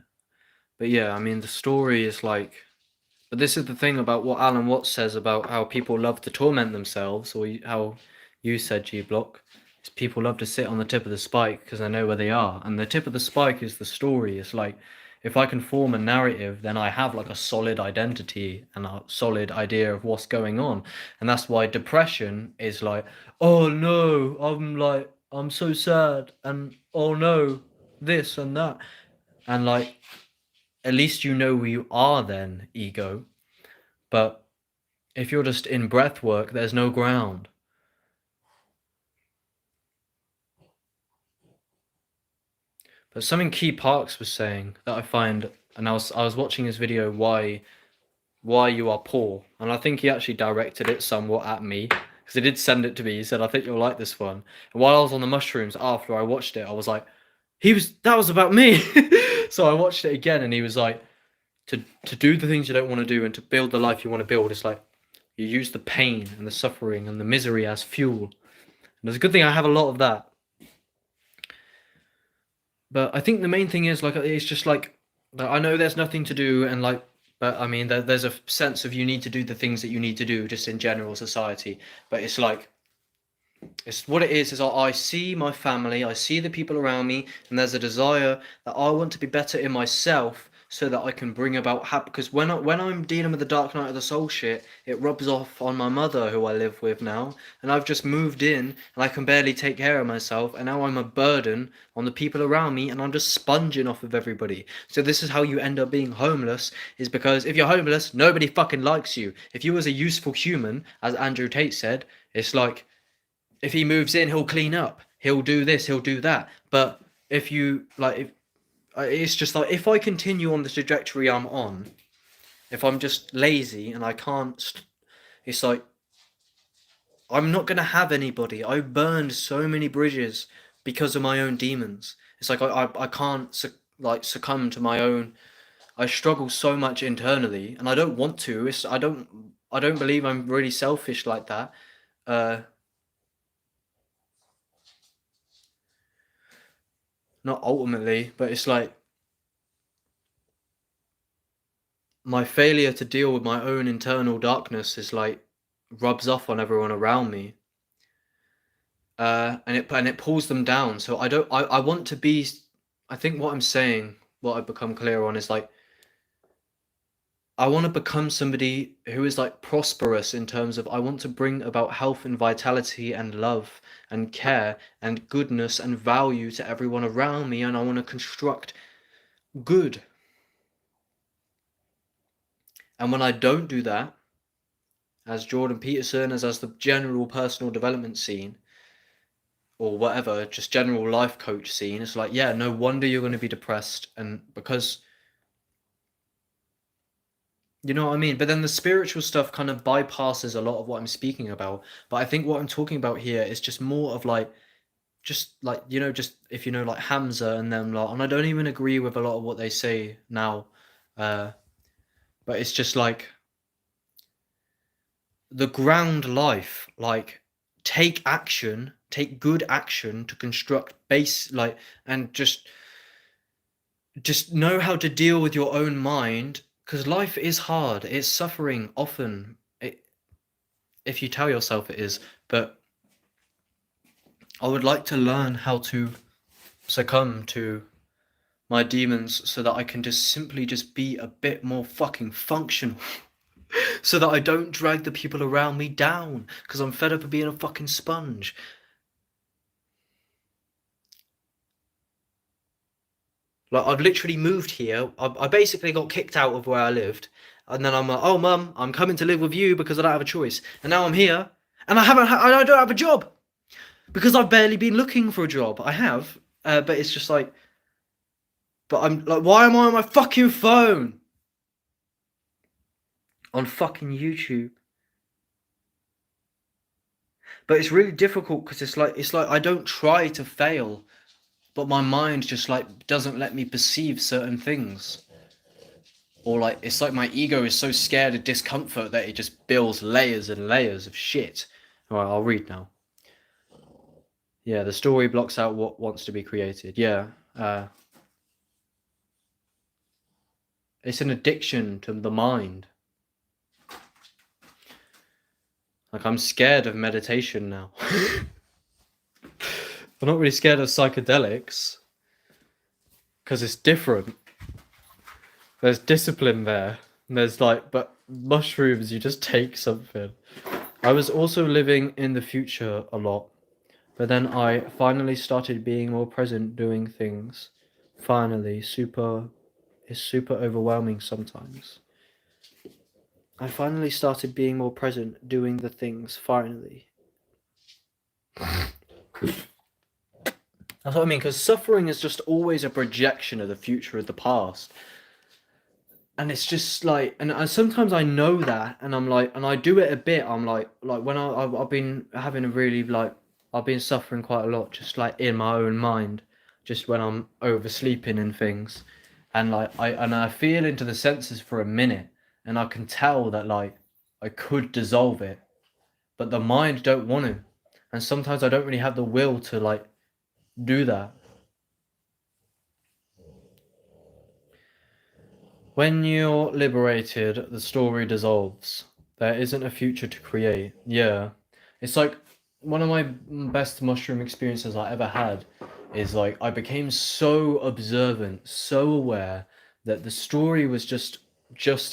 But yeah, I mean, the story is like... But this is the thing about what Alan Watts says about how people love to torment themselves, or how you said, G-Block, is people love to sit on the tip of the spike because they know where they are. And the tip of the spike is the story. It's like, if I can form a narrative, then I have like a solid identity and a solid idea of what's going on. And that's why depression is like, oh no, I'm so sad, and oh no, this and that. And like, at least you know who you are then, ego. But if you're just in breath work, there's no ground. But something Key Parks was saying that I find, and I was watching his video, why you are poor, and I think he actually directed it somewhat at me, because he did send it to me. He said, I think you'll like this one. And while I was on the mushrooms after I watched it, I was like, that was about me. So I watched it again, and he was like, to do the things you don't want to do and to build the life you want to build, it's like you use the pain and the suffering and the misery as fuel. And it's a good thing I have a lot of that. But I think the main thing is like it's just like I know there's nothing to do, and like, but I mean there's a sense of you need to do the things that you need to do just in general society. But it's like it's what it is I see my family, I see the people around me, and there's a desire that I want to be better in myself so that I can bring about happy. Because when I'm dealing with the dark night of the soul shit, it rubs off on my mother, who I live with now, and I've just moved in and I can barely take care of myself, and now I'm a burden on the people around me, and I'm just sponging off of everybody. So this is how you end up being homeless, is because if you're homeless, nobody fucking likes you. If you was a useful human, as Andrew Tate said, it's like, if he moves in, he'll clean up, he'll do this, he'll do that. But if you like, it's just like, if I continue on the trajectory I'm on, if I'm just lazy and I can't, it's like I'm not gonna have anybody. I burned so many bridges because of my own demons. It's like I can't succumb to my own. I struggle so much internally, and I don't want to. I don't believe I'm really selfish like that. Uh, Not ultimately, but it's like my failure to deal with my own internal darkness is like rubs off on everyone around me. And it pulls them down. So I want to be. I think what I'm saying, what I've become clear on is like I want to become somebody who is like prosperous in terms of I want to bring about health and vitality and love and care and goodness and value to everyone around me, and I want to construct good. And when I don't do that, as Jordan Peterson, as the general personal development scene, or whatever, just general life coach scene, it's like, yeah, no wonder you're going to be depressed, and because you know what I mean? But then the spiritual stuff kind of bypasses a lot of what I'm speaking about. But I think what I'm talking about here is just more of like, just like, just if you know, like Hamza and them lot, and I don't even agree with a lot of what they say now. Uh, but it's just like the ground life, like take action, take good action to construct base, like, and just know how to deal with your own mind, because life is hard. It's suffering often. If you tell yourself it is, but I would like to learn how to succumb to my demons so that I can just simply just be a bit more fucking functional. So that I don't drag the people around me down, because I'm fed up of being a fucking sponge. Like, I've literally moved here. I basically got kicked out of where I lived. And then I'm like, oh, mum, I'm coming to live with you because I don't have a choice. And now I'm here. And I don't have a job. Because I've barely been looking for a job. I have. But it's just like... But I'm like, why am I on my fucking phone? On fucking YouTube. But it's really difficult because it's like I don't try to fail. But my mind just like doesn't let me perceive certain things. Or like it's like my ego is so scared of discomfort that it just builds layers and layers of shit. Alright, I'll read now. Yeah, the story blocks out what wants to be created. Yeah. It's an addiction to the mind. Like, I'm scared of meditation now. I'm not really scared of psychedelics. Because it's different. There's discipline there. And there's like, but mushrooms, you just take something. I was also living in the future a lot. But then I finally started being more present doing things. Finally, it's super overwhelming sometimes. I finally started being more present doing the things, finally. That's what I mean, because suffering is just always a projection of the future of the past. And it's just like, and sometimes I know that, and I'm like, and I do it a bit. I'm like when I've been having a really like, I've been suffering quite a lot, just like in my own mind, just when I'm oversleeping and things, and like I feel into the senses for a minute, and I can tell that like I could dissolve it, but the mind don't want to, and sometimes I don't really have the will to like do that. When you're liberated, the story dissolves. There isn't a future to create. Yeah. It's like one of my best mushroom experiences I ever had is like I became so observant, so aware that the story was just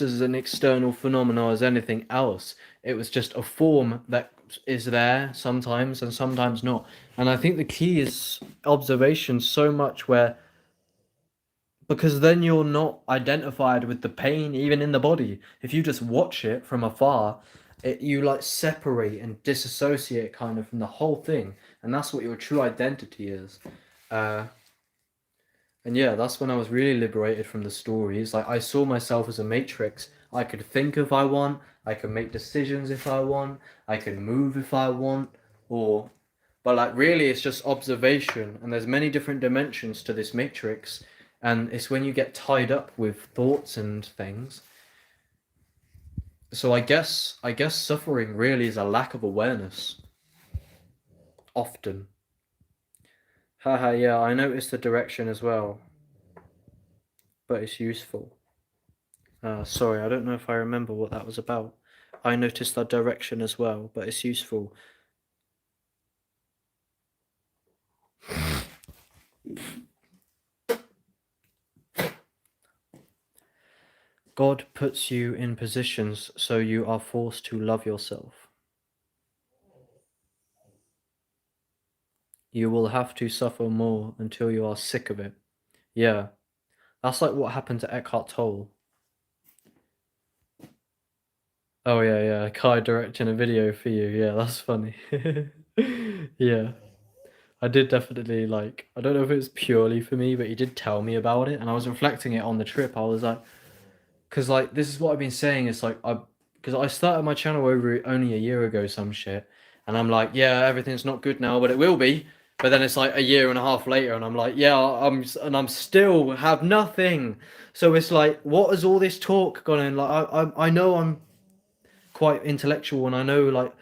as an external phenomenon as anything else. It was just a form that is there sometimes and sometimes not. And I think the key is observation so much where because then you're not identified with the pain even in the body. If you just watch it from afar, you like separate and disassociate kind of from the whole thing, and that's what your true identity is. uh And yeah, that's when I was really liberated from the stories. Like, I saw myself as a matrix. I could think if I want, I could make decisions if I want, I could move if I want, or but like really it's just observation, and there's many different dimensions to this matrix, and it's when you get tied up with thoughts and things. So I guess suffering really is a lack of awareness often. Haha, yeah, I noticed the direction as well, but it's useful. Sorry, I don't know if I remember what that was about. I noticed that direction as well, but it's useful. God puts you in positions so you are forced to love yourself. You will have to suffer more until you are sick of it. Yeah, that's like what happened to Eckhart Tolle. Oh yeah, yeah, Kai directing a video for you. Yeah, that's funny. Yeah, I did definitely like. I don't know if it was purely for me, but he did tell me about it, and I was reflecting it on the trip. I was like, because like this is what I've been saying. It's like because I started my channel over only a year ago, some shit, and I'm like, yeah, everything's not good now, but it will be. But then it's like a year and a half later, and I'm like, yeah, I'm still have nothing. So it's like, what has all this talk gone in? Like, I know I'm quite intellectual, and I know like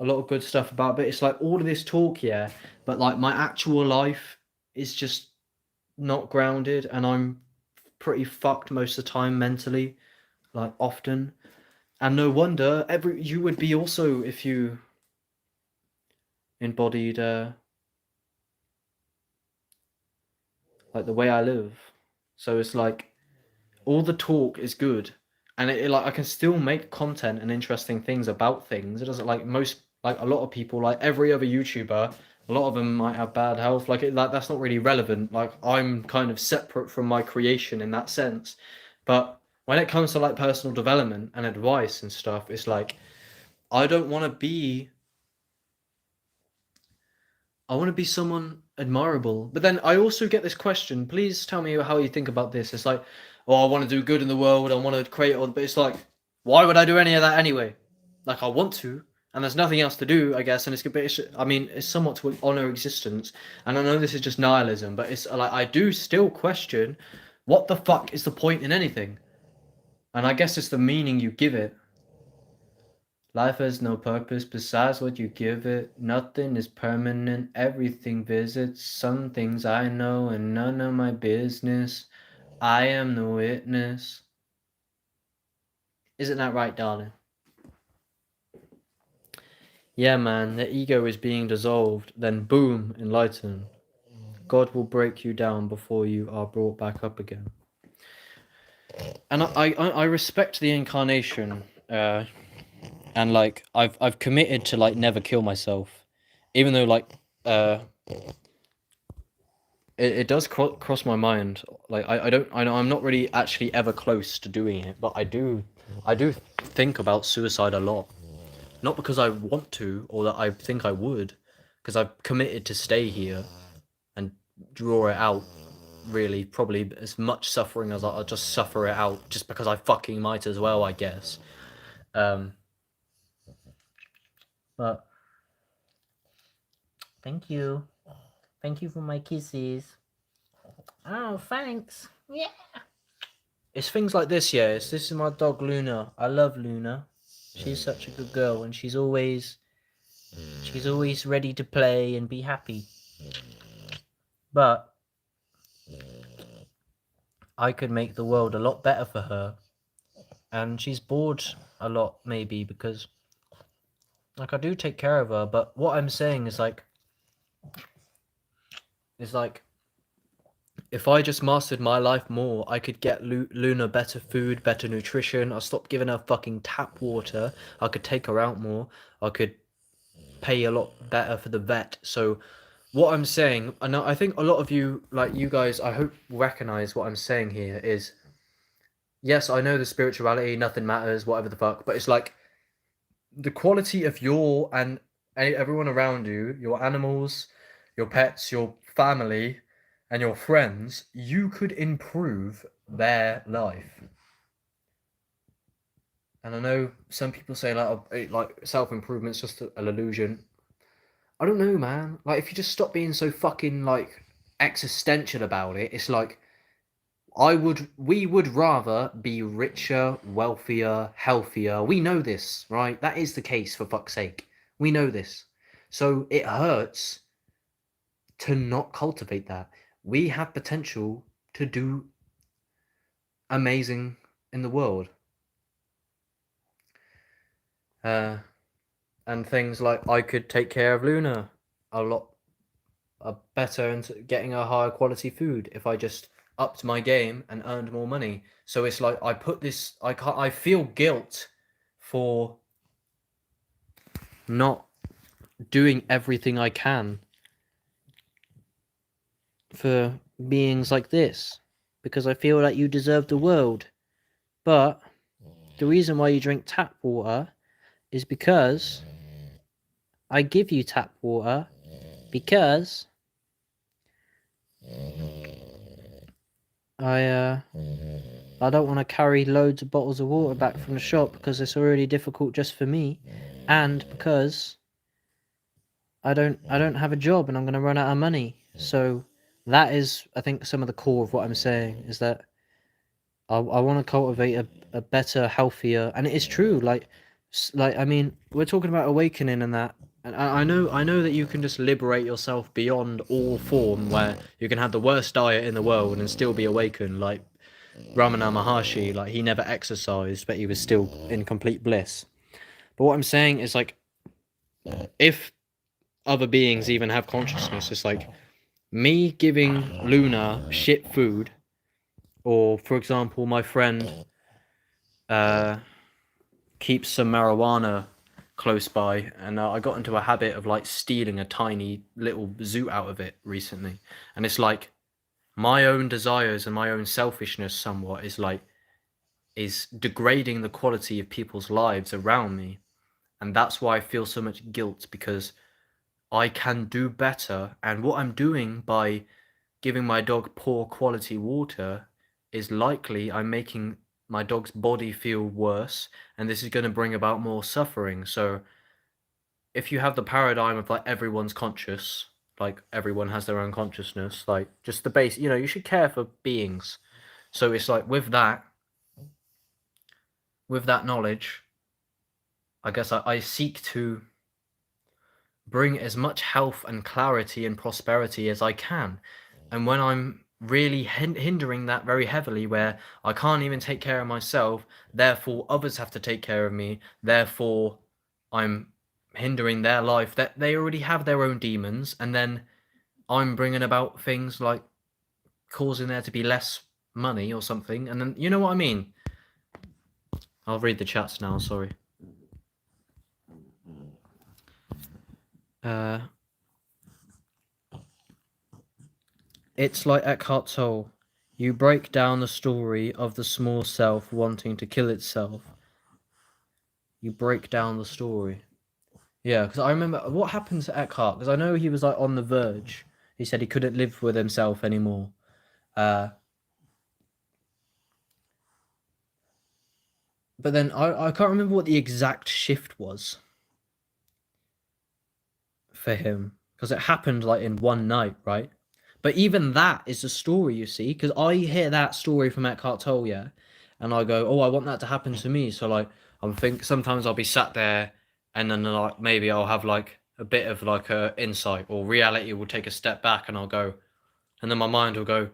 a lot of good stuff about, but it's like all of this talk, yeah, but like my actual life is just not grounded, and I'm pretty fucked most of the time mentally, like often. And no wonder you would be also if you embodied like the way I live. So it's like all the talk is good, and like I can still make content and interesting things about things. It doesn't like most like a lot of people, like every other YouTuber, a lot of them might have bad health. Like that's not really relevant. Like I'm kind of separate from my creation in that sense. But when it comes to like personal development and advice and stuff, it's like I don't want to be I want to be someone admirable. But then I also get this question. Please tell me how you think about this. It's like, oh, I want to do good in the world. I want to create all. But it's like, why would I do any of that anyway? Like I want to, and there's nothing else to do, I guess. And I mean, it's somewhat to honor existence. And I know this is just nihilism, but it's like I do still question, what the fuck is the point in anything? And I guess it's the meaning you give it. Life has no purpose besides what you give it. Nothing is permanent, everything visits. Some things I know and none of my business. I am the witness. Isn't that right, darling? Yeah, man, the ego is being dissolved, then boom, enlighten. God will break you down before you are brought back up again. And I respect the incarnation, and like I've committed to like never kill myself, even though like it does cross my mind. Like I know I'm not really actually ever close to doing it, but I do think about suicide a lot. Not because I want to or that I think I would, because I've committed to stay here and draw it out. Really, probably as much suffering as I'll just suffer it out, just because I fucking might as well, I guess. Um, but thank you. Thank you for my kisses. Oh, thanks. Yeah. It's things like this, yeah. This is my dog Luna. I love Luna. She's such a good girl, and she's always ready to play and be happy. But I could make the world a lot better for her, and she's bored a lot maybe because like I do take care of her. But what I'm saying is like if I just mastered my life more, I could get Luna better food, better nutrition. I'll stop giving her fucking tap water. I could take her out more. I could pay a lot better for the vet. So what I'm saying, and I think a lot of you, like you guys, I hope recognize what I'm saying here is, yes, I know the spirituality, nothing matters, whatever the fuck, but it's like the quality of your and everyone around you, your animals, your pets, your family, and your friends, you could improve their life. And I know some people say like self-improvement's just an illusion. I don't know, man. Like, if you just stop being so fucking like existential about it, it's like we would rather be richer, wealthier, healthier. We know this, right? That is the case, for fuck's sake. We know this. So it hurts to not cultivate that. We have potential to do amazing in the world. And things like I could take care of Luna a lot better and getting a higher quality food if I just upped my game and earned more money. So it's like I feel guilt for not doing everything I can for beings like this, because I feel like you deserve the world. But the reason why you drink tap water is because I give you tap water because I don't want to carry loads of bottles of water back from the shop because it's already difficult just for me, and because I don't have a job and I'm going to run out of money. So that is, I think, some of the core of what I'm saying is that I want to cultivate a better, healthier, and it is true. Like I mean, we're talking about awakening and that, and I know that you can just liberate yourself beyond all form, where you can have the worst diet in the world and still be awakened. Like Ramana Maharshi, like he never exercised, but he was still in complete bliss. But what I'm saying is, like, if other beings even have consciousness, it's like me giving Luna shit food, or for example, my friend keeps some marijuana close by, and I got into a habit of like stealing a tiny little zoot out of it recently, and it's like my own desires and my own selfishness somewhat is degrading the quality of people's lives around me, and that's why I feel so much guilt, because I can do better, and what I'm doing by giving my dog poor quality water is likely I'm making my dog's body feel worse, and this is going to bring about more suffering. So if you have the paradigm of like everyone's conscious, like everyone has their own consciousness, like just the base, you should care for beings. So it's like with that knowledge, I guess I seek to bring as much health and clarity and prosperity as I can. And when I'm really hindering that very heavily, where I can't even take care of myself, therefore others have to take care of me, therefore I'm hindering their life, that they already have their own demons, and then I'm bringing about things like causing there to be less money or something, and then, you know what I mean? I'll read the chats now, sorry. It's like Eckhart Tolle. You break down the story of the small self wanting to kill itself. You break down the story. Yeah, because I remember what happened to Eckhart, because I know he was like on the verge. He said he couldn't live with himself anymore. But then I can't remember what the exact shift was for him, because it happened like in one night, right? But even that is a story, you see, because I hear that story from Eckhart Tolle, yeah, and I go, oh, I want that to happen to me. So like, sometimes I'll be sat there, and then like maybe I'll have like a bit of like a insight, or reality will take a step back, and I'll go, and then my mind will go,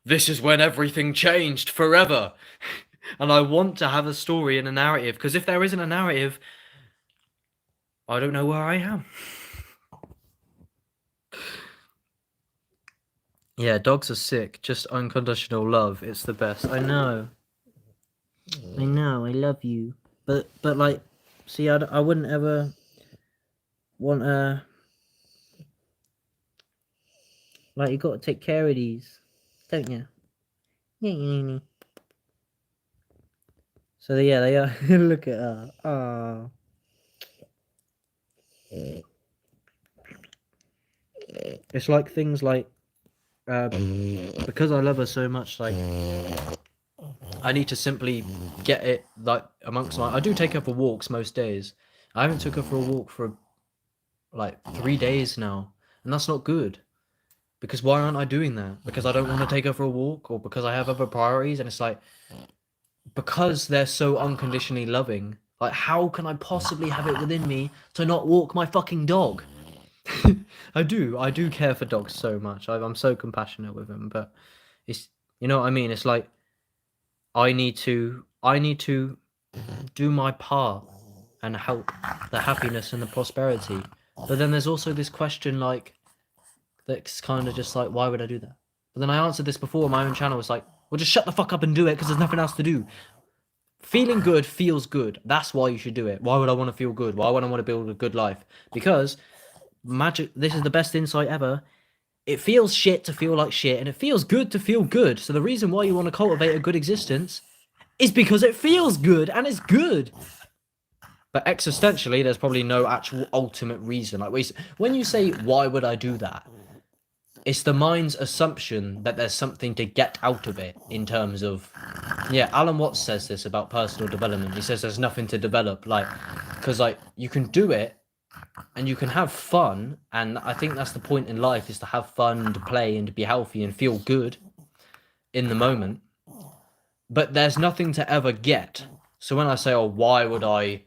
this is when everything changed forever. And I want to have a story and a narrative, because if there isn't a narrative, I don't know where I am. Yeah, dogs are sick. Just unconditional love. It's the best. I know. I know. I love you. But like, see, I wouldn't ever want to. Like, you got to take care of these, don't you? Yeah. So yeah, they are. Look at her. Oh. It's like things like because I love her so much, like, I need to simply get it, like, amongst my... I do take her for walks most days. I haven't took her for a walk for, like, 3 days now, and that's not good. Because why aren't I doing that? Because I don't want to take her for a walk, or because I have other priorities, and it's like, because they're so unconditionally loving, like, how can I possibly have it within me to not walk my fucking dog? I do care for dogs so much. I'm so compassionate with them, but it's, you know what I mean? It's like, I need to do my part and help the happiness and the prosperity. But then there's also this question, like, that's kind of just like, why would I do that? But then I answered this before on my own channel. It's like, well, just shut the fuck up and do it, because there's nothing else to do. Feeling good feels good. That's why you should do it. Why would I want to feel good? Why would I want to build a good life? Because this is the best insight ever. It feels shit to feel like shit, and it feels good to feel good. So the reason why you want to cultivate a good existence is because it feels good, and it's good. But existentially, there's probably no actual ultimate reason. Like, when you say, why would I do that? It's the mind's assumption that there's something to get out of it in terms of... Yeah, Alan Watts says this about personal development. He says there's nothing to develop, like, because, like, you can do it and you can have fun, and I think that's the point in life, is to have fun and to play and to be healthy and feel good in the moment. But there's nothing to ever get. So when I say, oh, why would I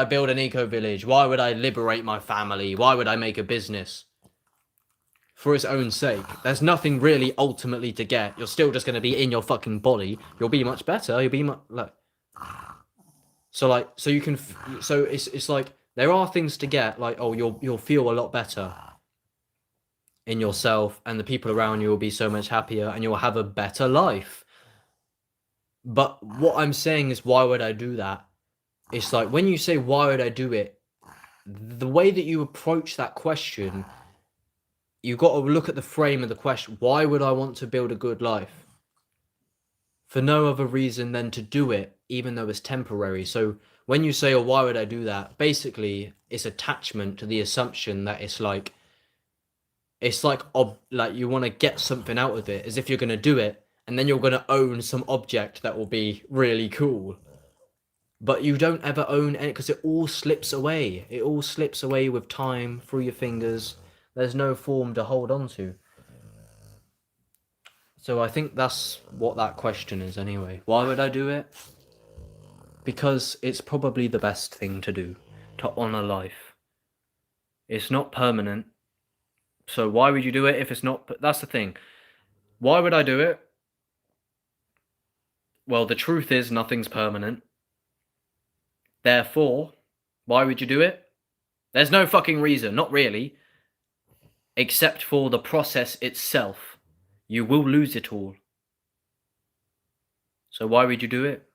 build an eco-village? Why would I liberate my family? Why would I make a business? For its own sake. There's nothing really ultimately to get. You're still just going to be in your fucking body. You'll be much better. You'll be much, like... So you can... So it's like, there are things to get, like, oh, you'll feel a lot better in yourself, and the people around you will be so much happier, and you'll have a better life. But what I'm saying is, why would I do that? It's like, when you say, why would I do it? The way that you approach that question... You've got to look at the frame of the question. Why would I want to build a good life? For no other reason than to do it, even though it's temporary. So when you say, oh, why would I do that? Basically, it's attachment to the assumption that it's like you want to get something out of it, as if you're going to do it, and then you're going to own some object that will be really cool. But you don't ever own any, because it all slips away. It all slips away with time, through your fingers. There's no form to hold on to. So I think that's what that question is anyway. Why would I do it? Because it's probably the best thing to do, to honour life. It's not permanent. So why would you do it if it's not... That's the thing. Why would I do it? Well, the truth is, nothing's permanent. Therefore, why would you do it? There's no fucking reason, not really. Except for the process itself. You will lose it all. So why would you do it?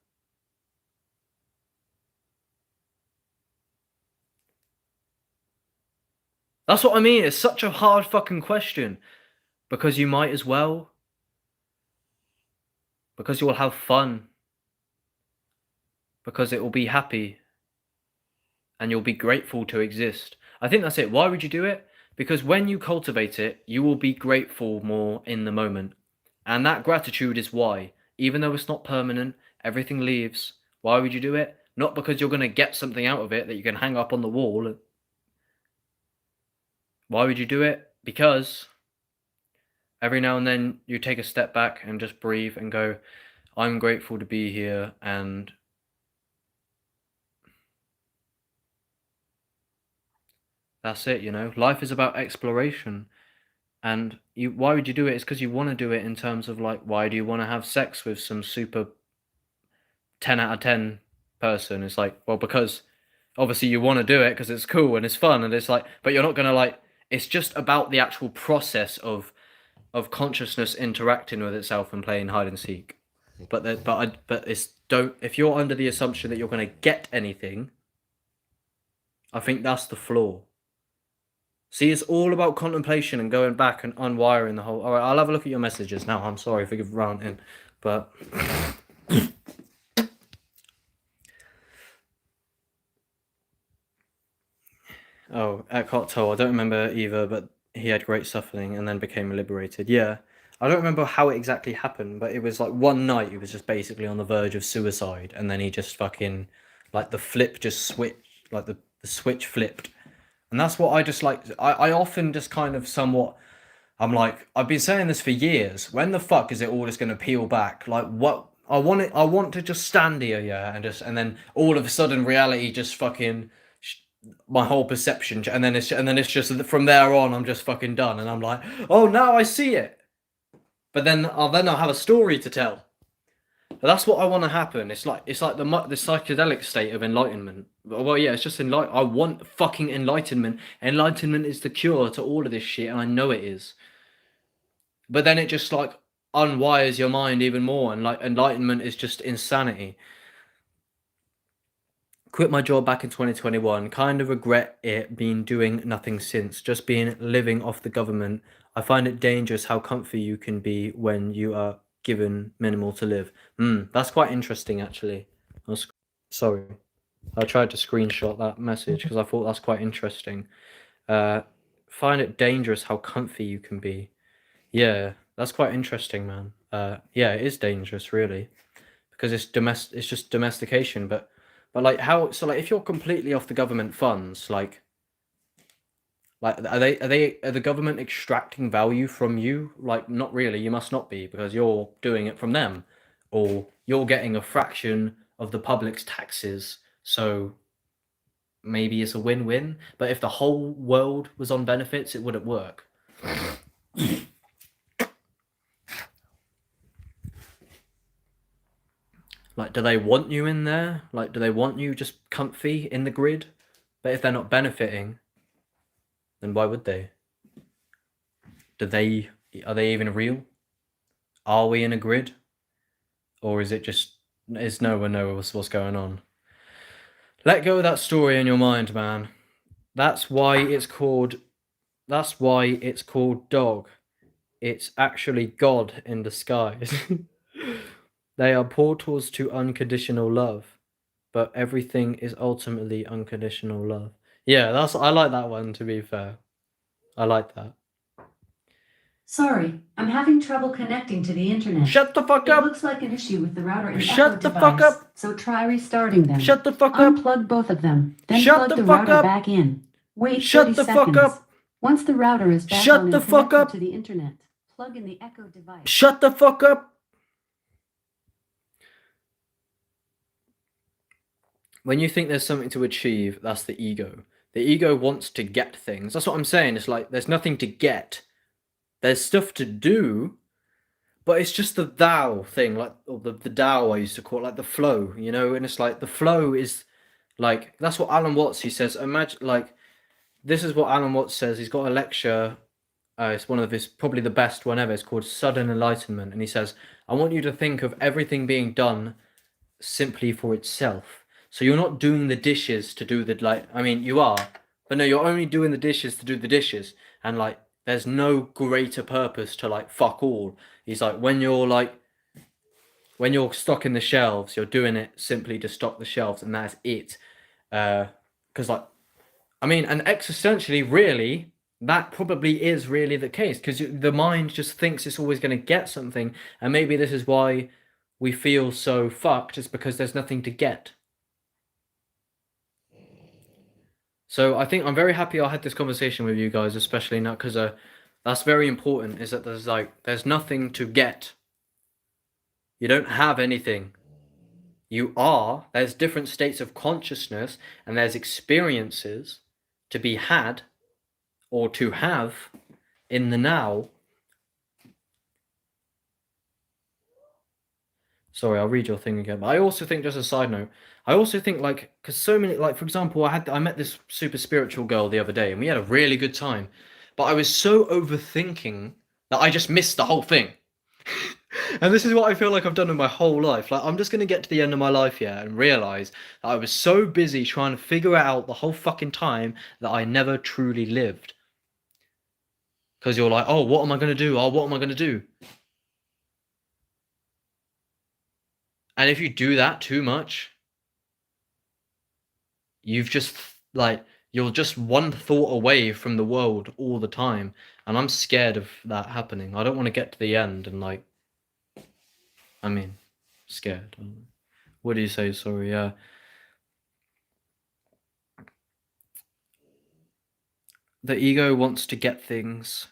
That's what I mean. It's such a hard fucking question. Because you might as well. Because you will have fun. Because it will be happy. And you'll be grateful to exist. I think that's it. Why would you do it? Because when you cultivate it, you will be grateful more in the moment. And that gratitude is why. Even though it's not permanent, everything leaves. Why would you do it? Not because you're going to get something out of it that you can hang up on the wall. Why would you do it? Because every now and then you take a step back and just breathe and go, I'm grateful to be here, and that's it, you know. Life is about exploration. And why would you do it? It's because you want to do it in terms of, like, why do you want to have sex with some super 10 out of 10 person? It's like, well, because obviously you want to do it because it's cool and it's fun, and it's like, but you're not going to, like, it's just about the actual process of consciousness interacting with itself and playing hide and seek. But if you're under the assumption that you're going to get anything, I think that's the flaw. See, it's all about contemplation and going back and unwiring the whole... All right, I'll have a look at your messages now. I'm sorry for ranting, but... Oh, Eckhart Tolle, I don't remember either, but he had great suffering and then became liberated. Yeah. I don't remember how it exactly happened, but it was like one night he was just basically on the verge of suicide, and then he just fucking, like, the flip just switched, like the switch flipped. And that's what I just like. I often just kind of somewhat, I'm like, I've been saying this for years. When the fuck is it all just gonna peel back? Like, what? I want to just stand here, yeah, and then all of a sudden reality just fucking, my whole perception, and then it's just from there on I'm just fucking done, and I'm like, oh, now I see it. But then I'll have a story to tell. But that's what I want to happen. It's like the psychedelic state of enlightenment. Well, yeah, it's just I want fucking enlightenment. Enlightenment is the cure to all of this shit, and I know it is. But then it just like unwires your mind even more, and like enlightenment is just insanity. Quit my job back in 2021. Kind of regret it, been doing nothing since. Just been living off the government. I find it dangerous how comfy you can be when you are given minimal to live. That's quite interesting, actually. Sorry. I tried to screenshot that message because I thought that's quite interesting. Find it dangerous how comfy you can be. Yeah, that's quite interesting, man. Yeah, it is dangerous, really, because it's just domestication. But like how? So like, if you're completely off the government funds, like are the government extracting value from you? Like, not really. You must not be, because you're doing it from them, or you're getting a fraction of the public's taxes. So maybe it's a win-win. But if the whole world was on benefits, it wouldn't work. Like, do they want you in there? Like, do they want you just comfy in the grid? But if they're not benefiting, then why would they? Are they even real? Are we in a grid? Or is it just, is no one knows what's going on? Let go of that story in your mind, man. That's why it's called dog. It's actually God in disguise. They are portals to unconditional love, but everything is ultimately unconditional love. Yeah, I like that one, to be fair. I like that. Sorry, I'm having trouble connecting to the internet. Shut the fuck It up! looks like an issue with the router and Shut Echo the device, fuck up! so try restarting them. Shut the fuck up! Unplug both of them, then Shut plug the the fuck router up! back in. Wait Shut 30 the seconds. fuck up! Once the router is back Shut on the and fuck connected up! to the internet, plug in the Echo device. Shut the fuck up! When you think there's something to achieve, that's the ego. The ego wants to get things. That's what I'm saying. It's like, there's nothing to get. There's stuff to do, but it's just the thou thing, like, or the Tao I used to call it, like the flow, you know? And it's like, the flow is, like, that's what Alan Watts, he says, imagine, like, this is what Alan Watts says. He's got a lecture, it's one of his, probably the best one ever, it's called Sudden Enlightenment, and he says, I want you to think of everything being done simply for itself. So you're not doing the dishes to do the, like, I mean, you are, but no, you're only doing the dishes to do the dishes, and like, there's no greater purpose to like fuck all. He's like, when you're stocking the shelves, you're doing it simply to stock the shelves, and that's it. Because like, I mean, and existentially, really, that probably is really the case, because the mind just thinks it's always going to get something, and maybe this is why we feel so fucked, is because there's nothing to get. So I think I'm very happy I had this conversation with you guys, especially now, because that's very important, is that there's nothing to get. You don't have anything. There's different states of consciousness, and there's experiences to be had or to have in the now. Sorry, I'll read your thing again. But I also think, just a side note, I also think, like, because so many, like, for example, I met this super spiritual girl the other day, and we had a really good time. But I was so overthinking that I just missed the whole thing. And this is what I feel like I've done in my whole life. Like, I'm just going to get to the end of my life here and realize that I was so busy trying to figure out the whole fucking time that I never truly lived. Because you're like, oh, what am I going to do? Oh, what am I going to do? And if you do that too much, you've just, like, You're just one thought away from the world all the time, and I'm scared of that happening. I don't want to get to the end and like, I mean, scared. What do you say? Sorry, yeah. The ego wants to get things,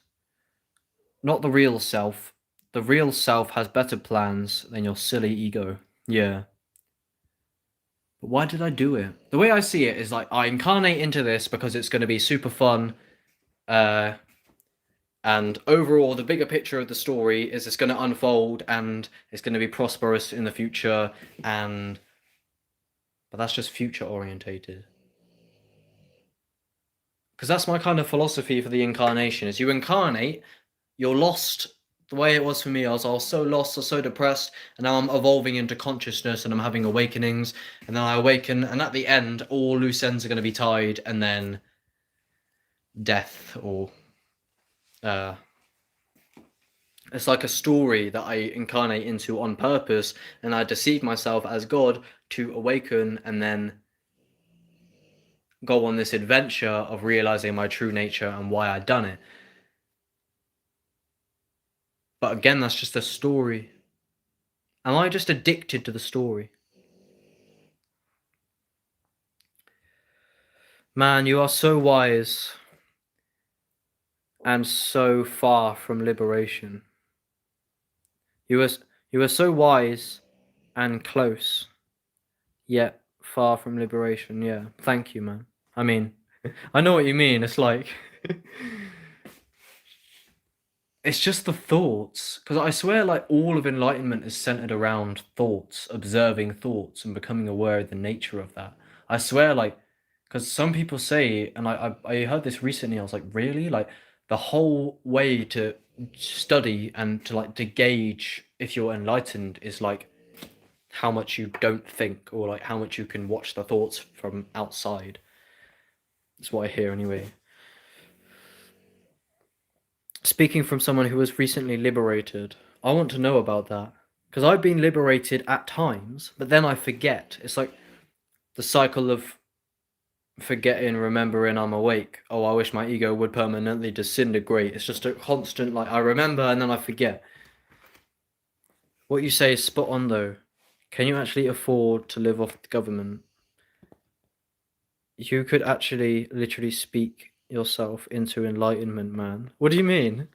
not the real self. The real self has better plans than your silly ego. Yeah. But why did I do it? The way I see it is like, I incarnate into this because it's going to be super fun. And overall, the bigger picture of the story is it's going to unfold and it's going to be prosperous in the future. But that's just future orientated. Because that's my kind of philosophy for the incarnation, is you incarnate, you're lost. The way it was for me, I was so lost, or so depressed, and now I'm evolving into consciousness and I'm having awakenings, and then I awaken, and at the end, all loose ends are going to be tied, and then death, or it's like a story that I incarnate into on purpose, and I deceive myself as God to awaken and then go on this adventure of realizing my true nature and why I'd done it. But again, that's just a story. Am I just addicted to the story? Man, you are so wise and so far from liberation. You are so wise and close, yet far from liberation. Yeah, thank you, man. I mean, I know what you mean. It's like, it's just the thoughts. Because I swear, like, all of enlightenment is centered around thoughts, observing thoughts, and becoming aware of the nature of that. I swear, like, because some people say, and I heard this recently, I was like, really? Like, the whole way to study and to gauge if you're enlightened is like how much you don't think, or like how much you can watch the thoughts from outside. That's what I hear anyway. Speaking from someone who was recently liberated, I want to know about that. Because I've been liberated at times, but then I forget. It's like the cycle of forgetting, remembering I'm awake. Oh, I wish my ego would permanently disintegrate. It's just a constant, like, I remember and then I forget. What you say is spot on, though. Can you actually afford to live off the government? You could actually literally speak yourself into enlightenment, man. What do you mean?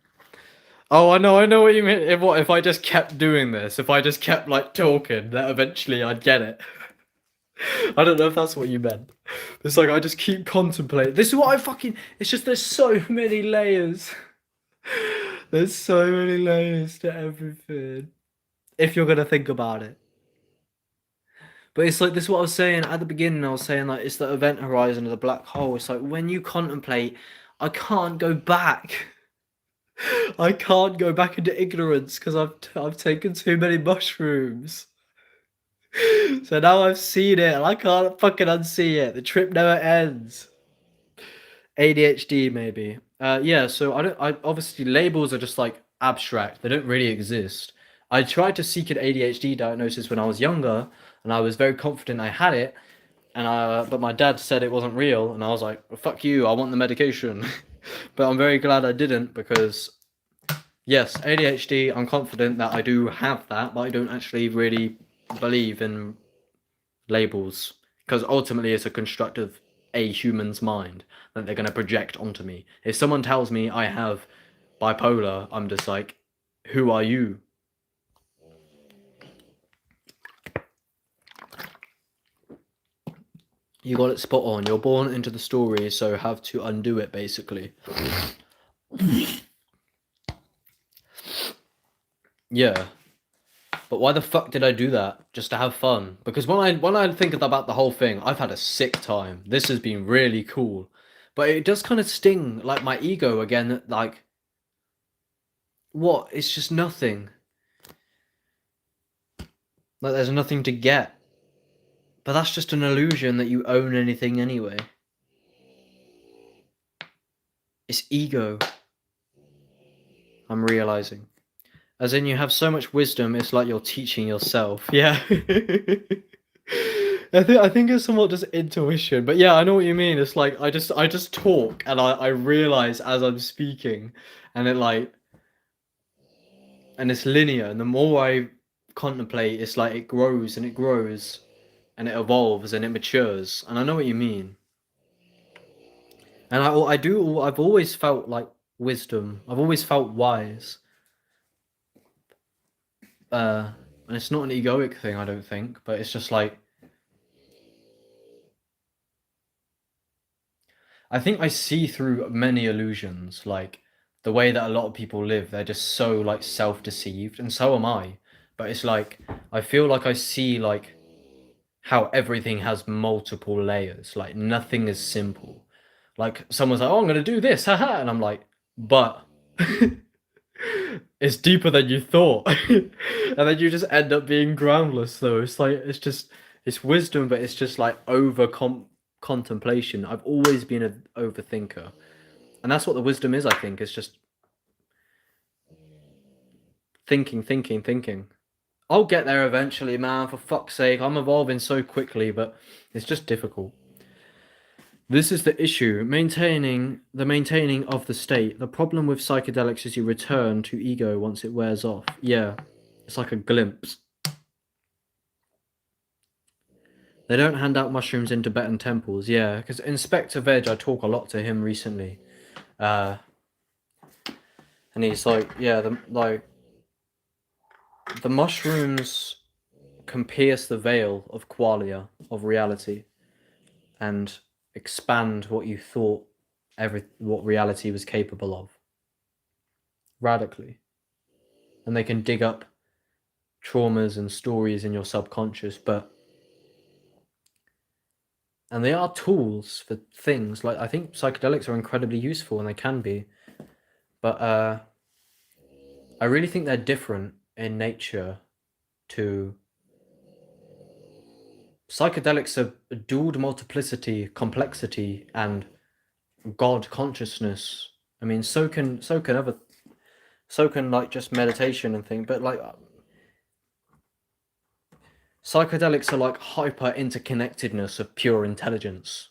Oh, I know what you mean. If I just kept doing this, if I just kept like talking, that eventually I'd get it. I don't know if that's what you meant. It's like I just keep contemplating. This is what I fucking. It's just there's so many layers. There's so many layers to everything. If you're gonna think about it. But it's like, this is what I was saying at the beginning. I was saying, like, it's the event horizon of the black hole. It's like, when you contemplate, I can't go back. I can't go back into ignorance because I've taken too many mushrooms. So now I've seen it and I can't fucking unsee it. The trip never ends. ADHD maybe. Yeah, so I obviously labels are just like abstract. They don't really exist. I tried to seek an ADHD diagnosis when I was younger, and I was very confident I had it, but my dad said it wasn't real, and I was like, well, fuck you, I want the medication. But I'm very glad I didn't, because yes, ADHD, I'm confident that I do have that, but I don't actually really believe in labels, because ultimately it's a construct of a human's mind that they're going to project onto me. If someone tells me I have bipolar, I'm just like, who are you? You got it spot on. You're born into the story, so have to undo it, basically. Yeah. But why the fuck did I do that? Just to have fun? Because when I think about the whole thing, I've had a sick time. This has been really cool. But it does kind of sting, like, my ego again, like, what? It's just nothing. Like, there's nothing to get. But that's just an illusion that you own anything anyway. It's ego. I'm realizing. As in, you have so much wisdom, it's like you're teaching yourself. Yeah. I think it's somewhat just intuition, but yeah, I know what you mean. It's like I just talk and I realize as I'm speaking, and and it's linear, and the more I contemplate, it's like it grows and it grows and it evolves and it matures, and I know what you mean. And I've always felt like wisdom. I've always felt wise. And it's not an egoic thing, I don't think, but it's just like I think I see through many illusions, like the way that a lot of people live, they're just so like self-deceived, and so am I. But it's like I feel like I see like how everything has multiple layers, like nothing is simple. Like someone's like, "Oh, I'm gonna do this," haha, and I'm like, "But it's deeper than you thought," and then you just end up being groundless. Though it's like it's wisdom, but it's just like contemplation. I've always been an overthinker, and that's what the wisdom is. I think it's just thinking, thinking, thinking. I'll get there eventually, man. For fuck's sake, I'm evolving so quickly, but it's just difficult. This is the issue, maintaining of the state. The problem with psychedelics is you return to ego once it wears off. Yeah, it's like a glimpse. They don't hand out mushrooms in Tibetan temples. Yeah, because Inspector Veg, I talk a lot to him recently. And he's like, yeah, the mushrooms can pierce the veil of qualia, of reality, and expand what you thought what reality was capable of. Radically. And they can dig up traumas and stories in your subconscious, and they are tools for things. Like, I think psychedelics are incredibly useful, and they can be. But I really think they're different in nature to psychedelics are dual multiplicity, complexity, and God consciousness. I mean, so can like just meditation and thing, but like psychedelics are like hyper interconnectedness of pure intelligence.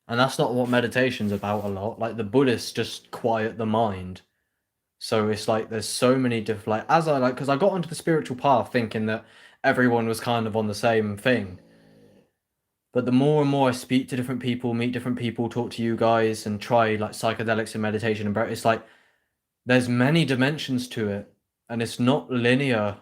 And that's not what meditation's about a lot. Like the Buddhists just quiet the mind. So it's like there's so many different, like, as I like, because I got onto the spiritual path thinking that everyone was kind of on the same thing. But the more and more I speak to different people, meet different people, talk to you guys, and try like psychedelics and meditation, and it's like there's many dimensions to it, and it's not linear.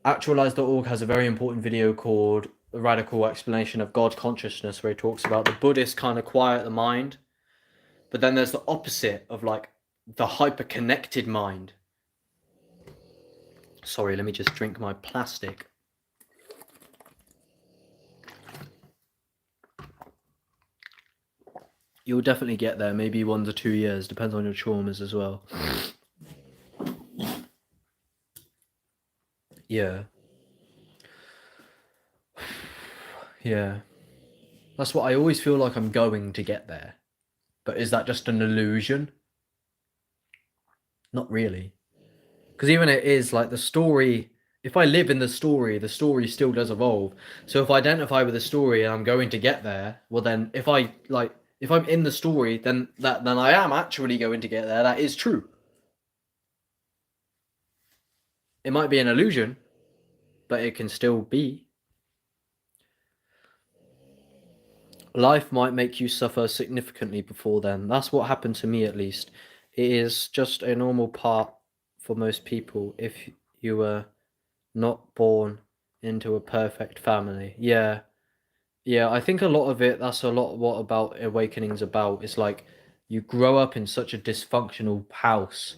Actualize.org has a very important video called The Radical Explanation of God Consciousness, where he talks about the Buddhists kind of quiet the mind, but then there's the opposite of like the hyper-connected mind. Sorry, let me just drink my plastic. You'll definitely get there, maybe 1 to 2 years, depends on your traumas as well. Yeah. Yeah. That's what I always feel like I'm going to get there. But is that just an illusion? Not really. Because even it is like the story, if I live in the story still does evolve. So if I identify with the story and I'm going to get there, well then if I'm in the story, then I am actually going to get there. That is true. It might be an illusion, but it can still be. Life might make you suffer significantly before then. That's what happened to me, at least. It is just a normal part for most people if you were not born into a perfect family. Yeah. Yeah, I think a lot of it, that's a lot what about awakening's about. It's like you grow up in such a dysfunctional house.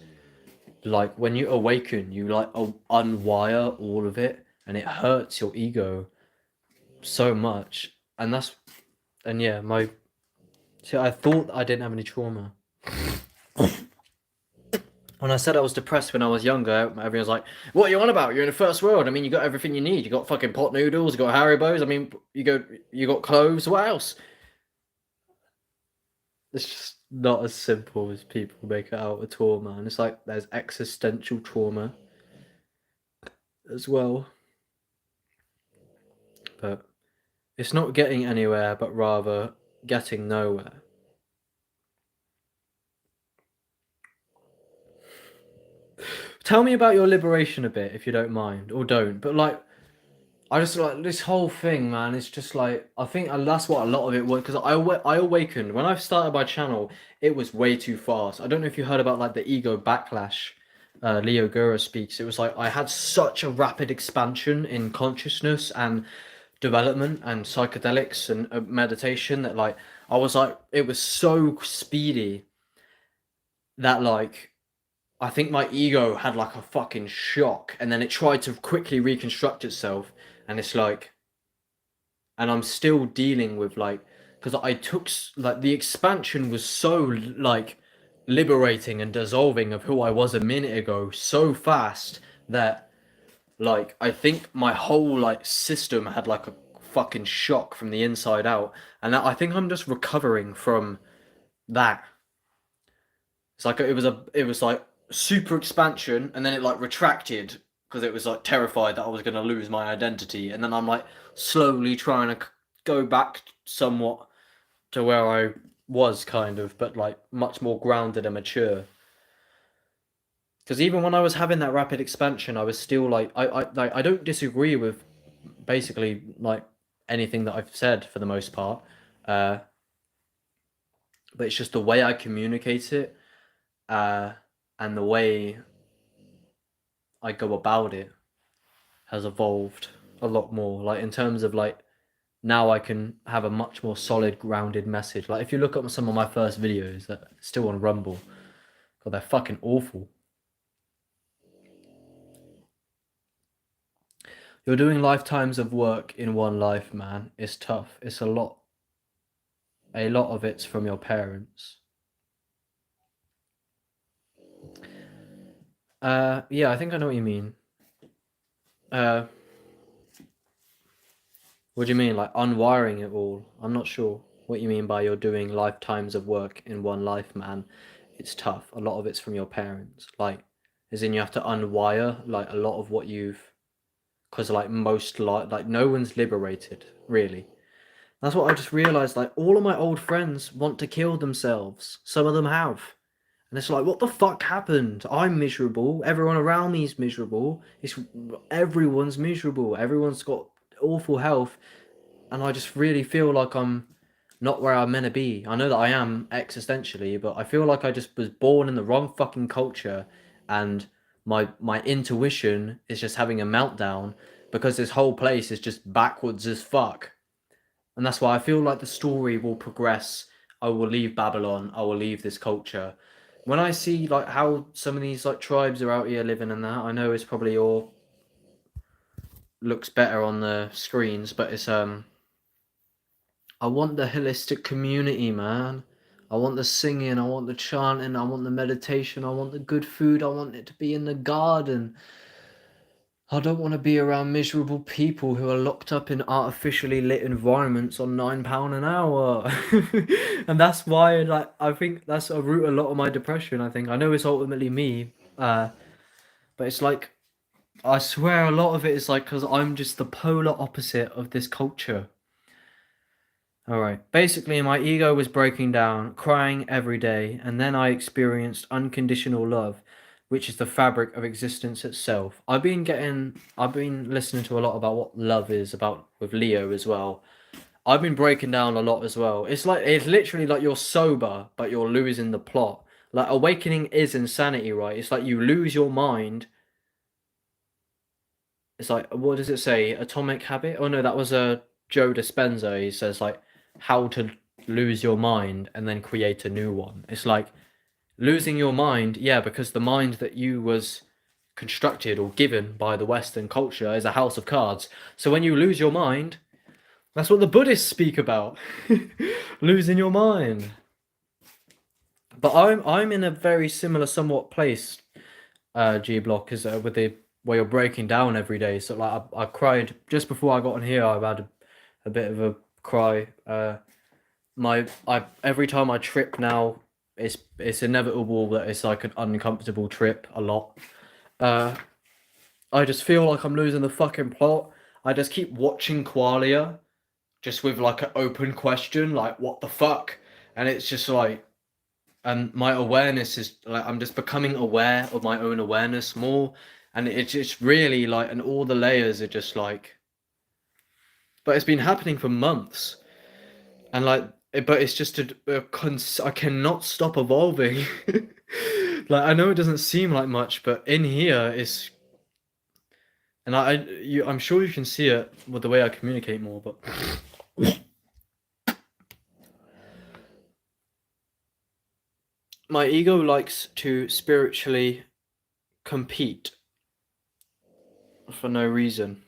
Like when you awaken, you like unwire all of it, and it hurts your ego so much. And yeah, see, I thought I didn't have any trauma. When I said I was depressed when I was younger, everyone was like, "What are you on about? You're in the first world. I mean, you got everything you need. You got fucking pot noodles. You got Haribos. I mean, you got clothes. What else?" It's just not as simple as people make it out at all, man. It's like there's existential trauma as well. but it's not getting anywhere, but rather getting nowhere. Tell me about your liberation a bit, if you don't mind, or don't. But like, I just like this whole thing, man. It's just like I think that's what a lot of it was because I awakened when I started my channel. It was way too fast. I don't know if you heard about like the ego backlash. Leo Gura speaks. It was like I had such a rapid expansion in consciousness and development and psychedelics and meditation that like I was like it was so speedy that like I think my ego had like a fucking shock and then it tried to quickly reconstruct itself and it's like and I'm still dealing with like because I took like the expansion was so like liberating and dissolving of who I was a minute ago so fast that like I think my whole like system had like a fucking shock from the inside out and I think I'm just recovering from that. It's like it was like super expansion and then it like retracted because it was like terrified that I was going to lose my identity and then I'm like slowly trying to go back somewhat to where I was kind of but like much more grounded and mature. Because even when I was having that rapid expansion I was still like I don't disagree with basically like anything that I've said for the most part. But it's just the way I communicate it and the way I go about it has evolved a lot more. Like in terms of like now I can have a much more solid, grounded message. Like if you look at some of my first videos that are still on Rumble, God, they're fucking awful. You're doing lifetimes of work in one life, man. It's tough. It's a lot. A lot of it's from your parents. Yeah, I think I know what you mean. What do you mean, like unwiring it all? I'm not sure what you mean by you're doing lifetimes of work in one life, man. It's tough. A lot of it's from your parents. Like, as in you have to unwire like a lot of what you've, because like most like no one's liberated really. That's what I just realized. Like all of my old friends want to kill themselves. Some of them have. And it's like, what the fuck happened? I'm miserable. Everyone around me is miserable. Everyone's miserable. Everyone's got awful health. And I just really feel like I'm not where I'm meant to be. I know that I am existentially, but I feel like I just was born in the wrong fucking culture and my intuition is just having a meltdown because this whole place is just backwards as fuck. And that's why I feel like the story will progress. I will leave Babylon. I will leave this culture. When I see like how some of these like tribes are out here living and that, I know it's probably all looks better on the screens, but it's I want the holistic community, man. I want the singing, I want the chanting, I want the meditation, I want the good food, I want it to be in the garden. I don't want to be around miserable people who are locked up in artificially lit environments on £9 an hour. And that's why like I think that's a root a lot of my depression, I think. I know it's ultimately me, but it's like I swear a lot of it is like because I'm just the polar opposite of this culture. Alright, basically my ego was breaking down, crying every day, and then I experienced unconditional love, which is the fabric of existence itself. I've been listening to a lot about what love is about with Leo as well. I've been breaking down a lot as well. It's literally like you're sober, but you're losing the plot. Like awakening is insanity, right? It's like you lose your mind. It's like, what does it say? Atomic Habit? Oh no, that was a Joe Dispenza. He says like how to lose your mind and then create a new one. It's like losing your mind, yeah, because the mind that you was constructed or given by the Western culture is a house of cards. So when you lose your mind, that's what the Buddhists speak about. Losing your mind. But I'm in a very similar somewhat place, G Block, is with the where you're breaking down every day. So like I cried just before I got on here. I've had a bit of a cry. Every time I trip now, it's inevitable that it's like an uncomfortable trip a lot. I just feel like I'm losing the fucking plot. I just keep watching Qualia just with like an open question, like what the fuck? And it's just like, and my awareness is like, I'm just becoming aware of my own awareness more, and it's just really like, and all the layers are just like, but it's been happening for months, and like, but it's just I cannot stop evolving. Like, I know it doesn't seem like much, but in here is, and I'm sure you can see it with the way I communicate more, but my ego likes to spiritually compete for no reason.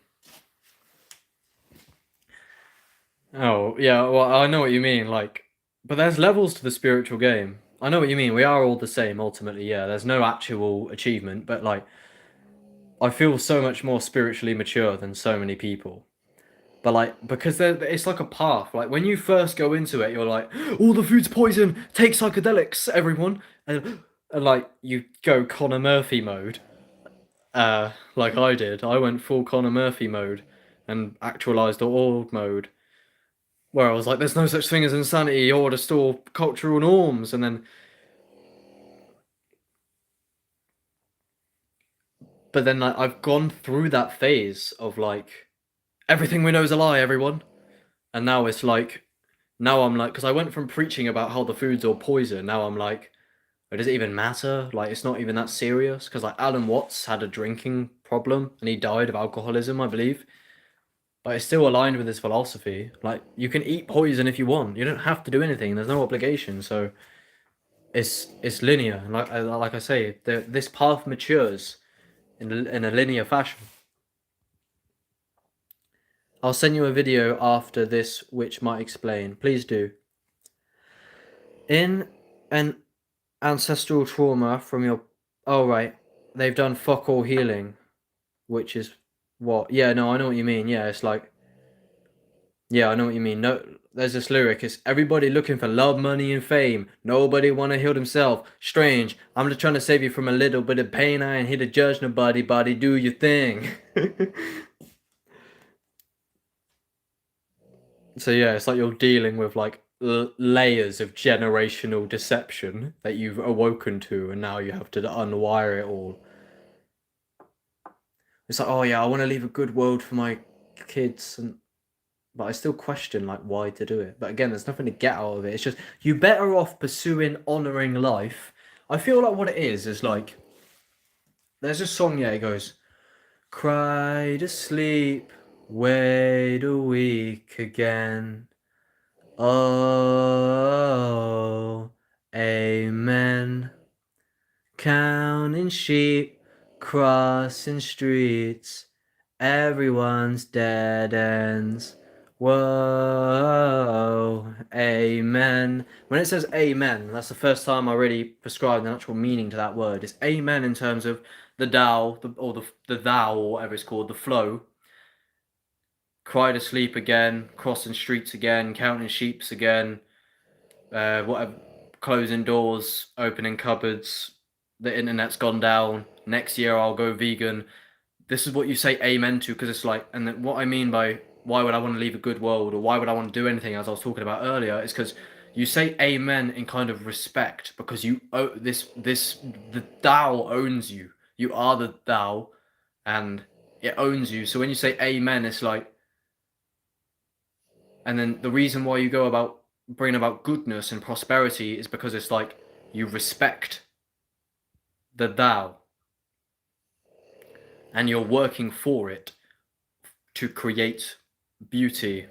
Oh, yeah, well, I know what you mean, like, but there's levels to the spiritual game. I know what you mean, we are all the same, ultimately, yeah, there's no actual achievement, but, like, I feel so much more spiritually mature than so many people. But, like, because it's like a path, like, when you first go into it, you're like, all the food's poison, take psychedelics, everyone, and like, you go Connor Murphy mode, like I did. I went full Connor Murphy mode, and actualized org mode, where I was like, there's no such thing as insanity or to store cultural norms, and then, but then like, I've gone through that phase of like, everything we know is a lie, everyone, and now it's like, now I'm like, because I went from preaching about how the food's all poison, now I'm like, oh, does it even matter? Like, it's not even that serious, because like Alan Watts had a drinking problem, and he died of alcoholism, I believe. But it's still aligned with his philosophy. Like, you can eat poison if you want. You don't have to do anything. There's no obligation. So it's linear. And like I say, this path matures in a linear fashion. I'll send you a video after this which might explain. Please do. In an ancestral trauma from your... Oh, right. They've done fuck all healing. Which is what? Yeah, no, I know what you mean. Yeah, it's like... Yeah, I know what you mean. No, there's this lyric. It's everybody looking for love, money, and fame. Nobody wanna heal themselves. Strange. I'm just trying to save you from a little bit of pain. I ain't here to judge nobody. Body, do your thing. So yeah, it's like you're dealing with like layers of generational deception that you've awoken to, and now you have to unwire it all. It's like, oh yeah, I want to leave a good world for my kids, and but I still question like why to do it. But again, there's nothing to get out of it. It's just you're better off pursuing honoring life. I feel like what it is like, there's a song, yeah, it goes, cry to sleep, wait a week again. Oh, amen. Counting sheep, crossing streets, everyone's dead ends. Whoa, amen. When it says amen, that's the first time I really prescribed an actual meaning to that word. It's amen in terms of the Tao, the thou, or whatever it's called, the flow. Cry to sleep again, crossing streets again, counting sheeps again, whatever, closing doors, opening cupboards, the internet's gone down, next year I'll go vegan. This is what you say amen to, because it's like, and then what I mean by why would I want to leave a good world, or why would I want to do anything, as I was talking about earlier, is because you say amen in kind of respect, because you the Tao owns you. You are the Tao, and it owns you. So when you say amen, it's like, and then the reason why you go about bringing about goodness and prosperity is because it's like you respect the Tao, and you're working for it to create beauty.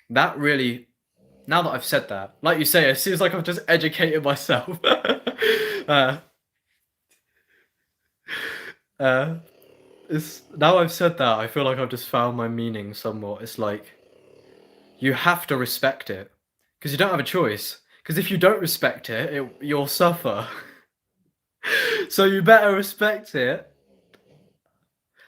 That really, now that I've said that, like you say, it seems like I've just educated myself. It's, now I've said that, I feel like I've just found my meaning somewhat. It's like, you have to respect it, because you don't have a choice. Because if you don't respect it, you'll suffer. So you better respect it.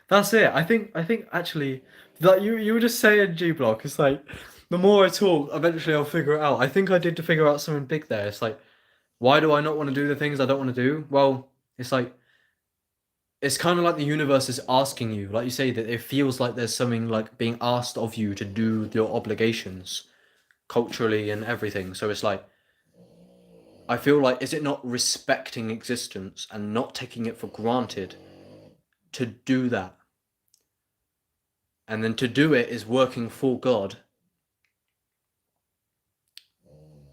That's it. I think actually that you were just saying G Block. It's like the more I talk, eventually I'll figure it out. I think I did to figure out something big there. It's like, why do I not want to do the things I don't want to do? Well, it's like it's kind of like the universe is asking you, like you say, that it feels like there's something like being asked of you to do your obligations culturally and everything. So it's like, I feel like, is it not respecting existence and not taking it for granted to do that? And then to do it is working for God.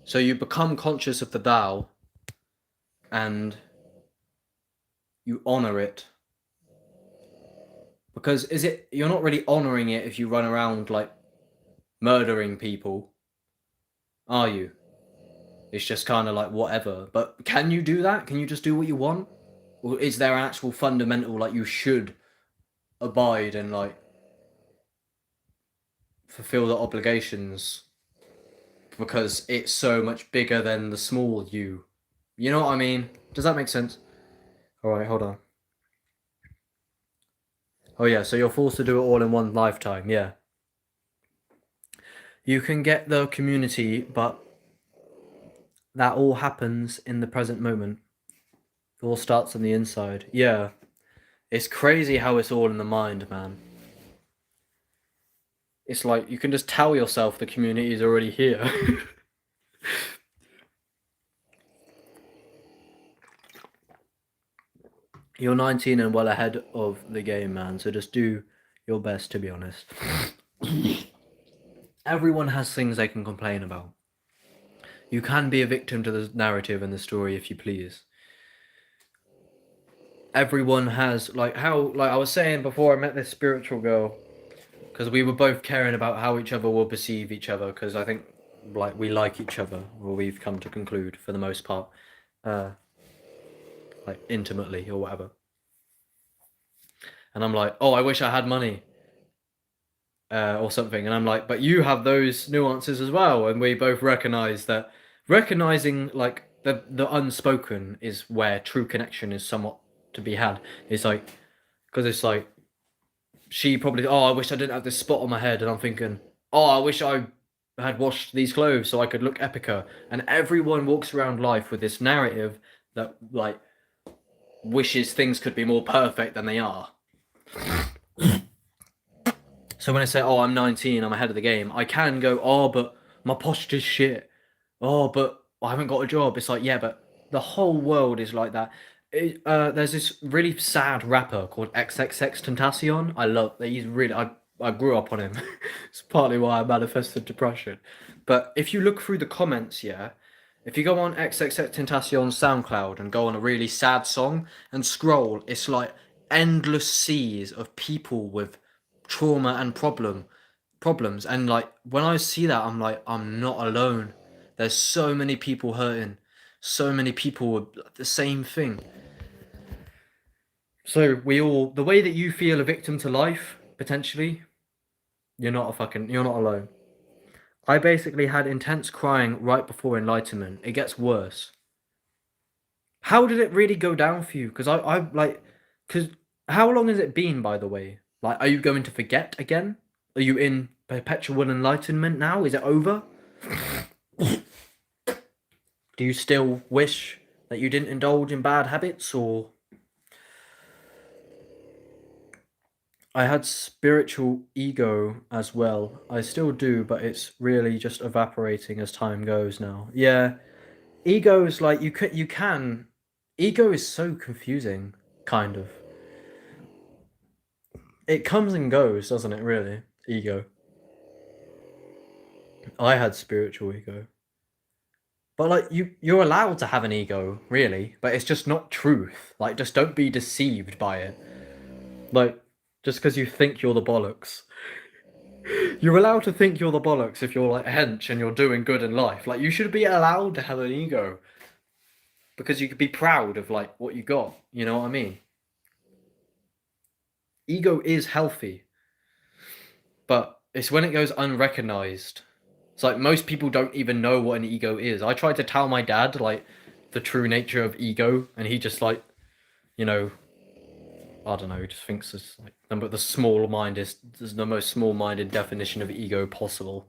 So you become conscious of the Tao and you honor it. Because you're not really honoring it if you run around like murdering people, are you? It's just kind of like whatever. But can you do that? Can you just do what you want? Or is there an actual fundamental, like, you should abide and like fulfill the obligations because it's so much bigger than the small you? You know what I mean? Does that make sense? Alright, hold on. Oh yeah, so you're forced to do it all in one lifetime, yeah. You can get the community, but that all happens in the present moment. It all starts on the inside. Yeah. It's crazy how it's all in the mind, man. It's like you can just tell yourself the community is already here. You're 19 and well ahead of the game, man, so just do your best, to be honest. Everyone has things they can complain about. You can be a victim to the narrative and the story if you please. Everyone has, like I was saying before I met this spiritual girl, because we were both caring about how each other will perceive each other, because I think like we like each other, or we've come to conclude for the most part, like intimately or whatever. And I'm like, oh, I wish I had money, or something, and I'm like, but you have those nuances as well, and we both recognize that recognizing like the unspoken is where true connection is somewhat to be had. It's like, because it's like, she probably, oh, I wish I didn't have this spot on my head, and I'm thinking, oh, I wish I had washed these clothes so I could look epicer. And everyone walks around life with this narrative that like wishes things could be more perfect than they are. So when I say, oh, I'm 19, I'm ahead of the game, I can go, oh, but my posture's shit. Oh, but I haven't got a job. It's like, yeah, but the whole world is like that. There's this really sad rapper called XXX I love that. He's really, I grew up on him. It's partly why I manifested depression. But if you look through the comments, yeah, if you go on XXX SoundCloud and go on a really sad song and scroll, it's like endless seas of people with trauma and problems. And like when I see that, I'm like, I'm not alone. There's so many people hurting, so many people with the same thing. So the way that you feel a victim to life, potentially, you're not alone. I basically had intense crying right before enlightenment. It gets worse. How did it really go down for you? Because because how long has it been, by the way? Like, are you going to forget again? Are you in perpetual enlightenment now? Is it over? Do you still wish that you didn't indulge in bad habits, or? I had spiritual ego as well. I still do, but it's really just evaporating as time goes now. Yeah, ego is like you can. Ego is so confusing, kind of. It comes and goes, doesn't it? Really, ego. I had spiritual ego. But like you're allowed to have an ego, really, but it's just not truth. Like, just don't be deceived by it. Like, just because you think you're the bollocks. You're allowed to think you're the bollocks if you're like a hench and you're doing good in life. Like, you should be allowed to have an ego. Because you could be proud of like what you got. You know what I mean? Ego is healthy. But it's when it goes unrecognized. It's like most people don't even know what an ego is. I tried to tell my dad like the true nature of ego, and he just like, you know, I don't know, he just thinks it's like the small mind is the most small-minded definition of ego possible.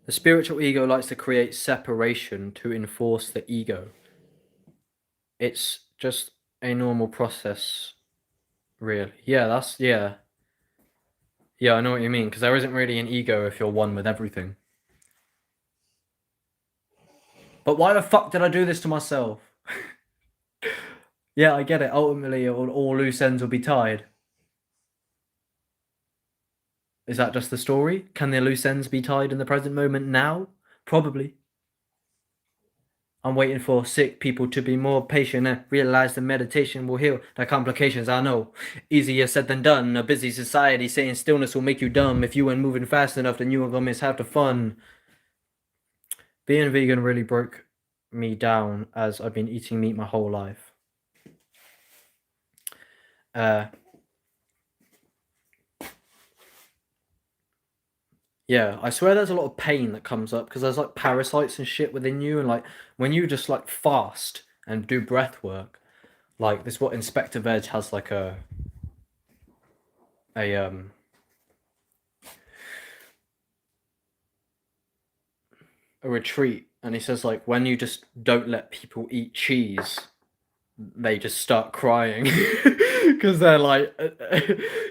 The spiritual ego likes to create separation to enforce the ego. It's just a normal process, really. Yeah, yeah. Yeah, I know what you mean, because there isn't really an ego if you're one with everything. But why the fuck did I do this to myself? Yeah, I get it. Ultimately, all loose ends will be tied. Is that just the story? Can the loose ends be tied in the present moment now? Probably. I'm waiting for sick people to be more patient and realize that meditation will heal their complications. I know. Easier said than done. A busy society saying stillness will make you dumb. If you weren't moving fast enough, then you were gonna miss half the fun. Being vegan really broke me down as I've been eating meat my whole life. Yeah, I swear there's a lot of pain that comes up because there's like parasites and shit within you, and like when you just like fast and do breath work, like this what Inspector Veg has like a retreat, and he says like when you just don't let people eat cheese, they just start crying because they're like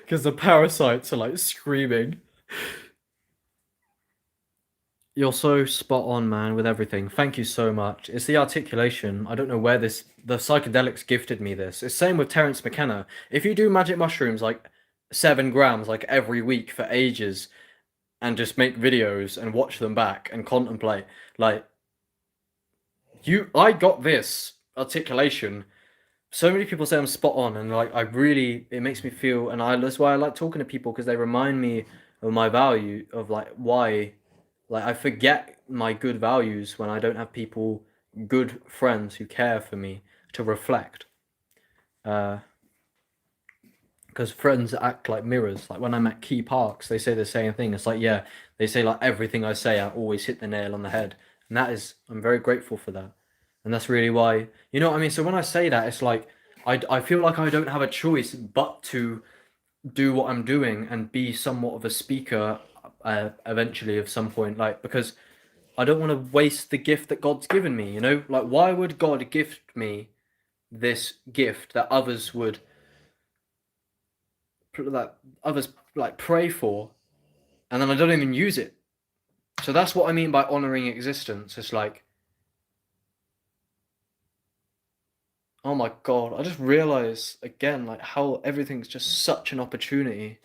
because the parasites are like screaming. You're so spot on, man, with everything. Thank you so much. It's the articulation. I don't know where the psychedelics gifted me this. It's same with Terence McKenna. If you do magic mushrooms like 7 grams like every week for ages and just make videos and watch them back and contemplate, like I got this articulation. So many people say I'm spot on, and like it makes me feel, and that's why I like talking to people because they remind me of my value of like why. Like, I forget my good values when I don't have people, good friends who care for me to reflect. Because friends act like mirrors. Like, when I'm at Key Parks, they say the same thing. It's like, yeah, they say, like, everything I say, I always hit the nail on the head. And I'm very grateful for that. And that's really why, you know what I mean? So when I say that, it's like, I feel like I don't have a choice but to do what I'm doing and be somewhat of a speaker eventually of some point, like because I don't want to waste the gift that God's given me, you know? Like why would God gift me this gift that others like pray for and then I don't even use it? So that's what I mean by honoring existence. It's like, oh my God, I just realized again like how everything's just such an opportunity.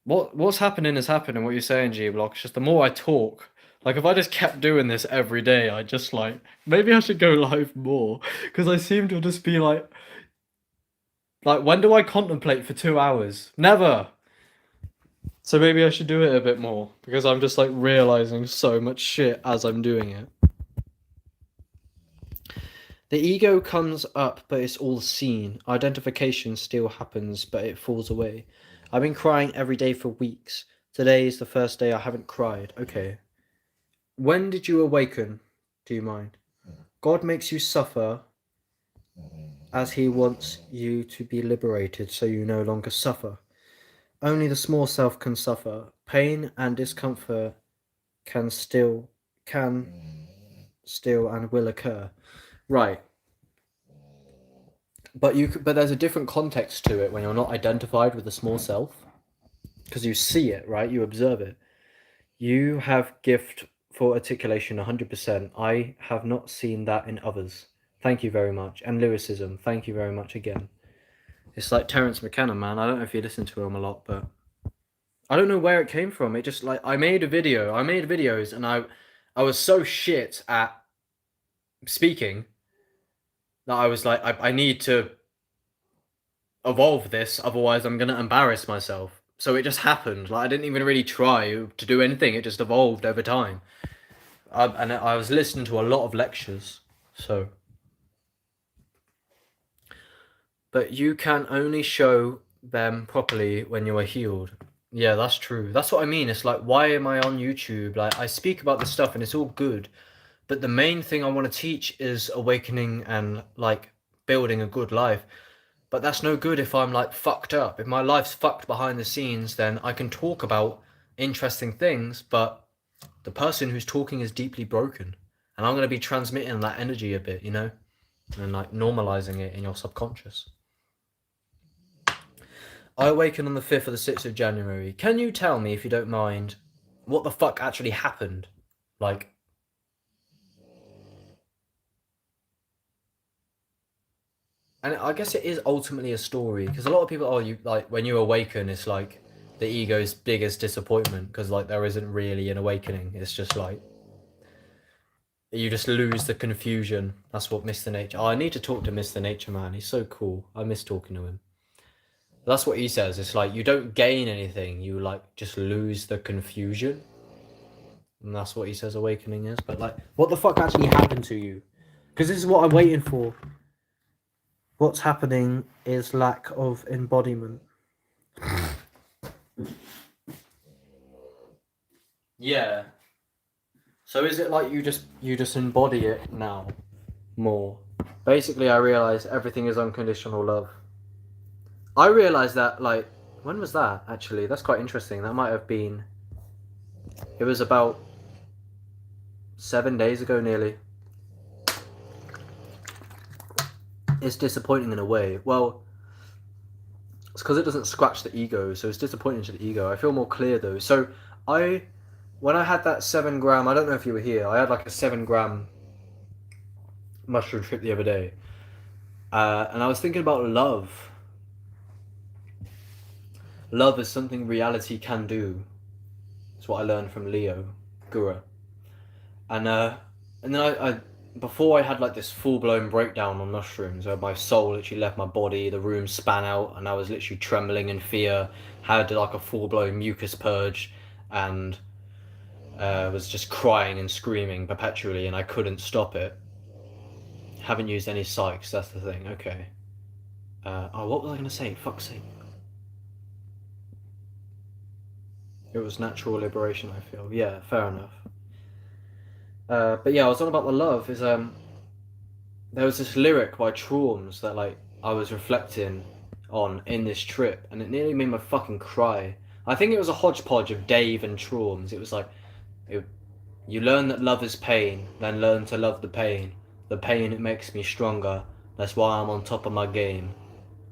What's happening is happening, what you're saying, G Block. It's just the more I talk, like if I just kept doing this every day, I just like maybe I should go live more. Because I seem to just be like when do I contemplate for 2 hours? Never. So maybe I should do it a bit more. Because I'm just like realizing so much shit as I'm doing it. The ego comes up, but it's all seen. Identification still happens, but it falls away. I've been crying every day for weeks. Today is the first day I haven't cried. Okay. When did you awaken? Do you mind? God makes you suffer as he wants you to be liberated so you no longer suffer. Only the small self can suffer. Pain and discomfort can still and will occur. Right. But there's a different context to it when you're not identified with the small self. Because you see it, right? You observe it. You have gift for articulation 100%. I have not seen that in others. Thank you very much. And lyricism, thank you very much again. It's like Terence McKenna, man. I don't know if you listen to him a lot, but I don't know where it came from. It just like I made videos and I was so shit at speaking that I was like I need to evolve this, otherwise I'm gonna embarrass myself. So it just happened. Like I didn't even really try to do anything. It just evolved over time. And I was listening to a lot of lectures. So, but you can only show them properly when you are healed. Yeah, that's true. That's what I mean. It's like, why am I on YouTube? Like, I speak about this stuff and it's all good. But the main thing I want to teach is awakening and like building a good life. But that's no good if I'm like fucked up. If my life's fucked behind the scenes, then I can talk about interesting things, but the person who's talking is deeply broken. And I'm going to be transmitting that energy a bit, you know? And like normalizing it in your subconscious. I awakened on the 5th or the 6th of January. Can you tell me, if you don't mind, what the fuck actually happened? Like, and I guess it is ultimately a story, because a lot of people, oh, you like when you awaken, it's like the ego's biggest disappointment, because like there isn't really an awakening. It's just like you just lose the confusion. That's what Mr. Nature. Oh, I need to talk to Mr. Nature Man. He's so cool. I miss talking to him. That's what he says. It's like you don't gain anything. You like just lose the confusion. And that's what he says awakening is. But like, what the fuck actually happened to you? Because this is what I'm waiting for. What's happening is lack of embodiment. Yeah. So is it like you just embody it now more? Basically, I realize everything is unconditional love. I realized that, like, when was that actually? That's quite interesting. That might have been, it was about 7 days ago nearly. It's disappointing in a way. Well, it's because it doesn't scratch the ego, so it's disappointing to the ego. I feel more clear though. So when I had that 7 gram, I don't know if you were here, I had like a 7 gram mushroom trip the other day. And I was thinking about love. Love is something reality can do. That's what I learned from Leo Gura. And then I before I had like this full blown breakdown on mushrooms, where my soul literally left my body, the room span out, and I was literally trembling in fear. Had like a full blown mucus purge, and was just crying and screaming perpetually, and I couldn't stop it. Haven't used any psychs. That's the thing. Okay. Oh, what was I gonna say? Fuck's sake. It was natural liberation, I feel. Yeah, fair enough. But yeah, I was on about the love. There was this lyric by Traums that like I was reflecting on in this trip, and it nearly made me fucking cry. I think it was a hodgepodge of Dave and Traums. It was like, you learn that love is pain, then learn to love the pain. The pain, it makes me stronger. That's why I'm on top of my game.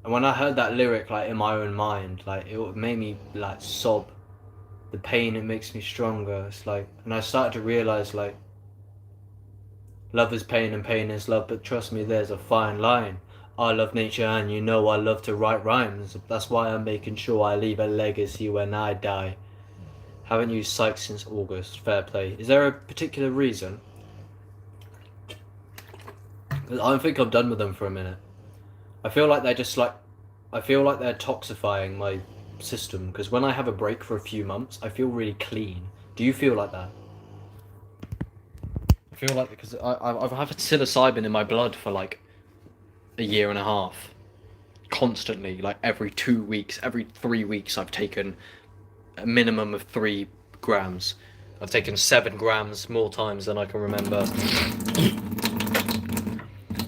And when I heard that lyric like in my own mind, like it made me like sob. The pain, it makes me stronger. It's like, and I started to realize like, love is pain and pain is love, but trust me, there's a fine line. I love nature and you know I love to write rhymes. That's why I'm making sure I leave a legacy when I die. Haven't used psych since August. Fair play. Is there a particular reason? I think I'm done with them for a minute. I feel like they're just like, I feel like they're toxifying my system, because when I have a break for a few months, I feel really clean. Do you feel like that? I feel like, because I've had psilocybin in my blood for like a year and a half, constantly, like every 2 weeks, every 3 weeks I've taken a minimum of 3 grams. I've taken 7 grams more times than I can remember.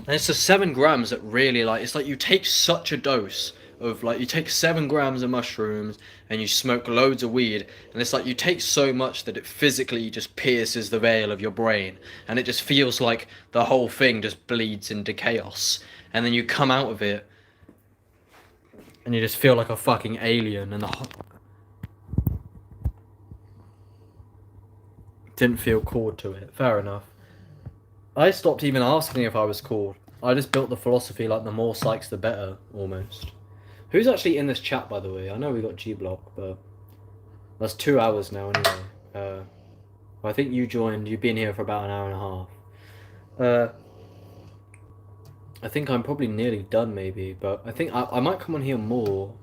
And it's the 7 grams that really, like, it's like you take such a dose of, like, you take 7 grams of mushrooms and you smoke loads of weed, and it's like you take so much that it physically just pierces the veil of your brain, and it just feels like the whole thing just bleeds into chaos. And then you come out of it and you just feel like a fucking alien, and the whole... Didn't feel called to it. Fair enough. I stopped even asking if I was called. I just built the philosophy like the more psychs the better, almost. Who's actually in this chat, by the way? I know we got G-Block, but that's 2 hours now anyway. I think you joined, you've been here for about an hour and a half. I think I'm probably nearly done maybe, but I think I might come on here more,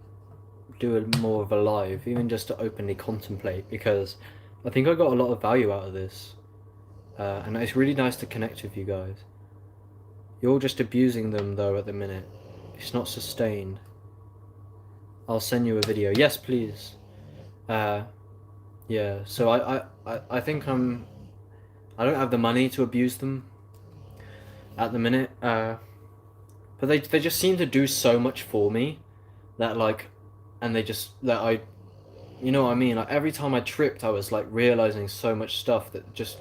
do more of a live, even just to openly contemplate, because I think I got a lot of value out of this. And it's really nice to connect with you guys. You're just abusing them though at the minute. It's not sustained. I'll send you a video. Yes, please. Yeah, so I think I don't have the money to abuse them at the minute. But they just seem to do so much for me that like, and they just, that You know what I mean? Like every time I tripped, I was like realizing so much stuff that just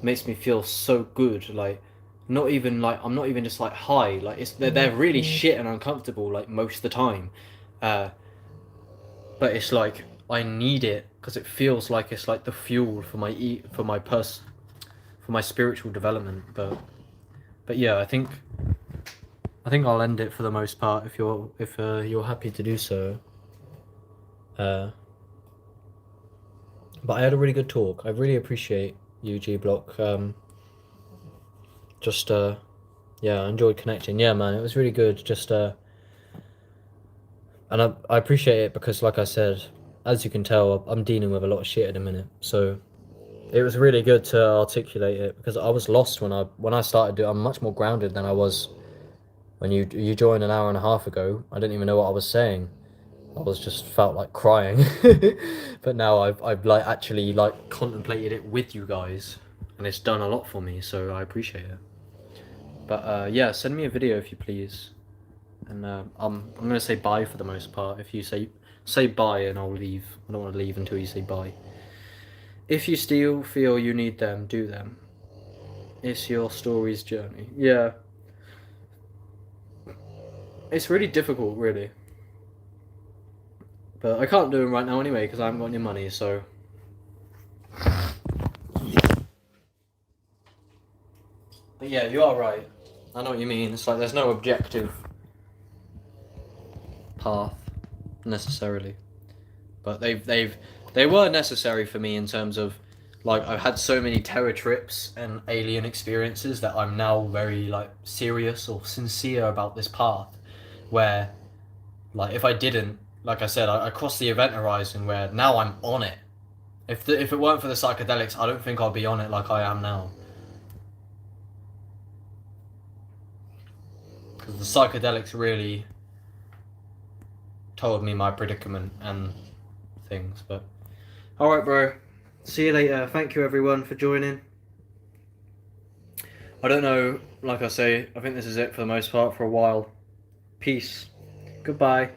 makes me feel so good. Like not even like I'm not even just like high. Like they're really shit and uncomfortable like most of the time. Uh, but it's like I need it because it feels like it's like the fuel for my spiritual development. But yeah, I think I'll end it for the most part if you're happy to do so. But I had a really good talk. I really appreciate you, G Block. Just yeah, I enjoyed connecting. Yeah, man, it was really good. Just and I appreciate it because, like I said, as you can tell, I'm dealing with a lot of shit at the minute. So it was really good to articulate it because I was lost when I started. I'm much more grounded than I was when you joined an hour and a half ago. I didn't even know what I was saying. I was just felt like crying. But now I've like actually like contemplated it with you guys, and it's done a lot for me. So I appreciate it. But yeah, send me a video if you please. And I'm gonna say bye for the most part. If you say bye, and I'll leave. I don't want to leave until you say bye. If you still feel you need them, do them. It's your story's journey. Yeah. It's really difficult, really. But I can't do them right now anyway because I haven't got any money. So. But yeah, you are right. I know what you mean. It's like there's no objective path necessarily, but they were necessary for me in terms of like I've had so many terror trips and alien experiences that I'm now very like serious or sincere about this path, where like if I didn't, like I said, I crossed the event horizon where now I'm on it. If it weren't for the psychedelics, I don't think I'd be on it like I am now. Because the psychedelics really told me my predicament and things. But alright, bro, see you later. Thank you everyone for joining. I don't know, like I say, I think this is it for the most part for a while. Peace, goodbye.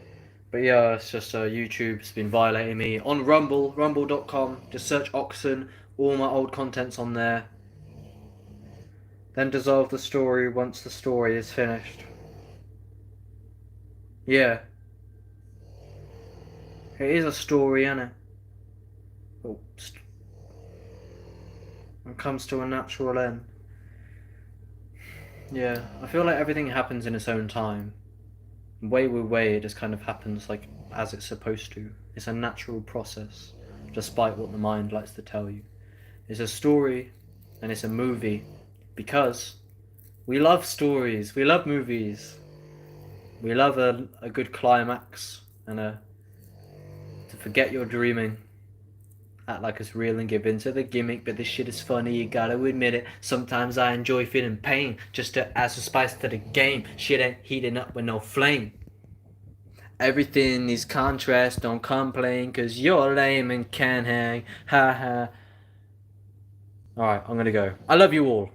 But yeah, it's just YouTube's been violating me. On Rumble, rumble.com, just search Oxen, all my old content's on there. Then dissolve the story once the story is finished. Yeah. It is a story, isn't it? Oops. It comes to a natural end. Yeah, I feel like everything happens in its own time. Way it just kind of happens like as it's supposed to. It's a natural process, despite what the mind likes to tell you. It's a story and it's a movie because we love stories, we love movies. We love a good climax and to forget you're dreaming. Act like it's real and give in to the gimmick, but this shit is funny, you gotta admit it. Sometimes I enjoy feeling pain, just to add some spice to the game. Shit ain't heating up with no flame. Everything is contrast, don't complain, cause you're lame and can't hang. Ha ha. Alright, I'm gonna go. I love you all.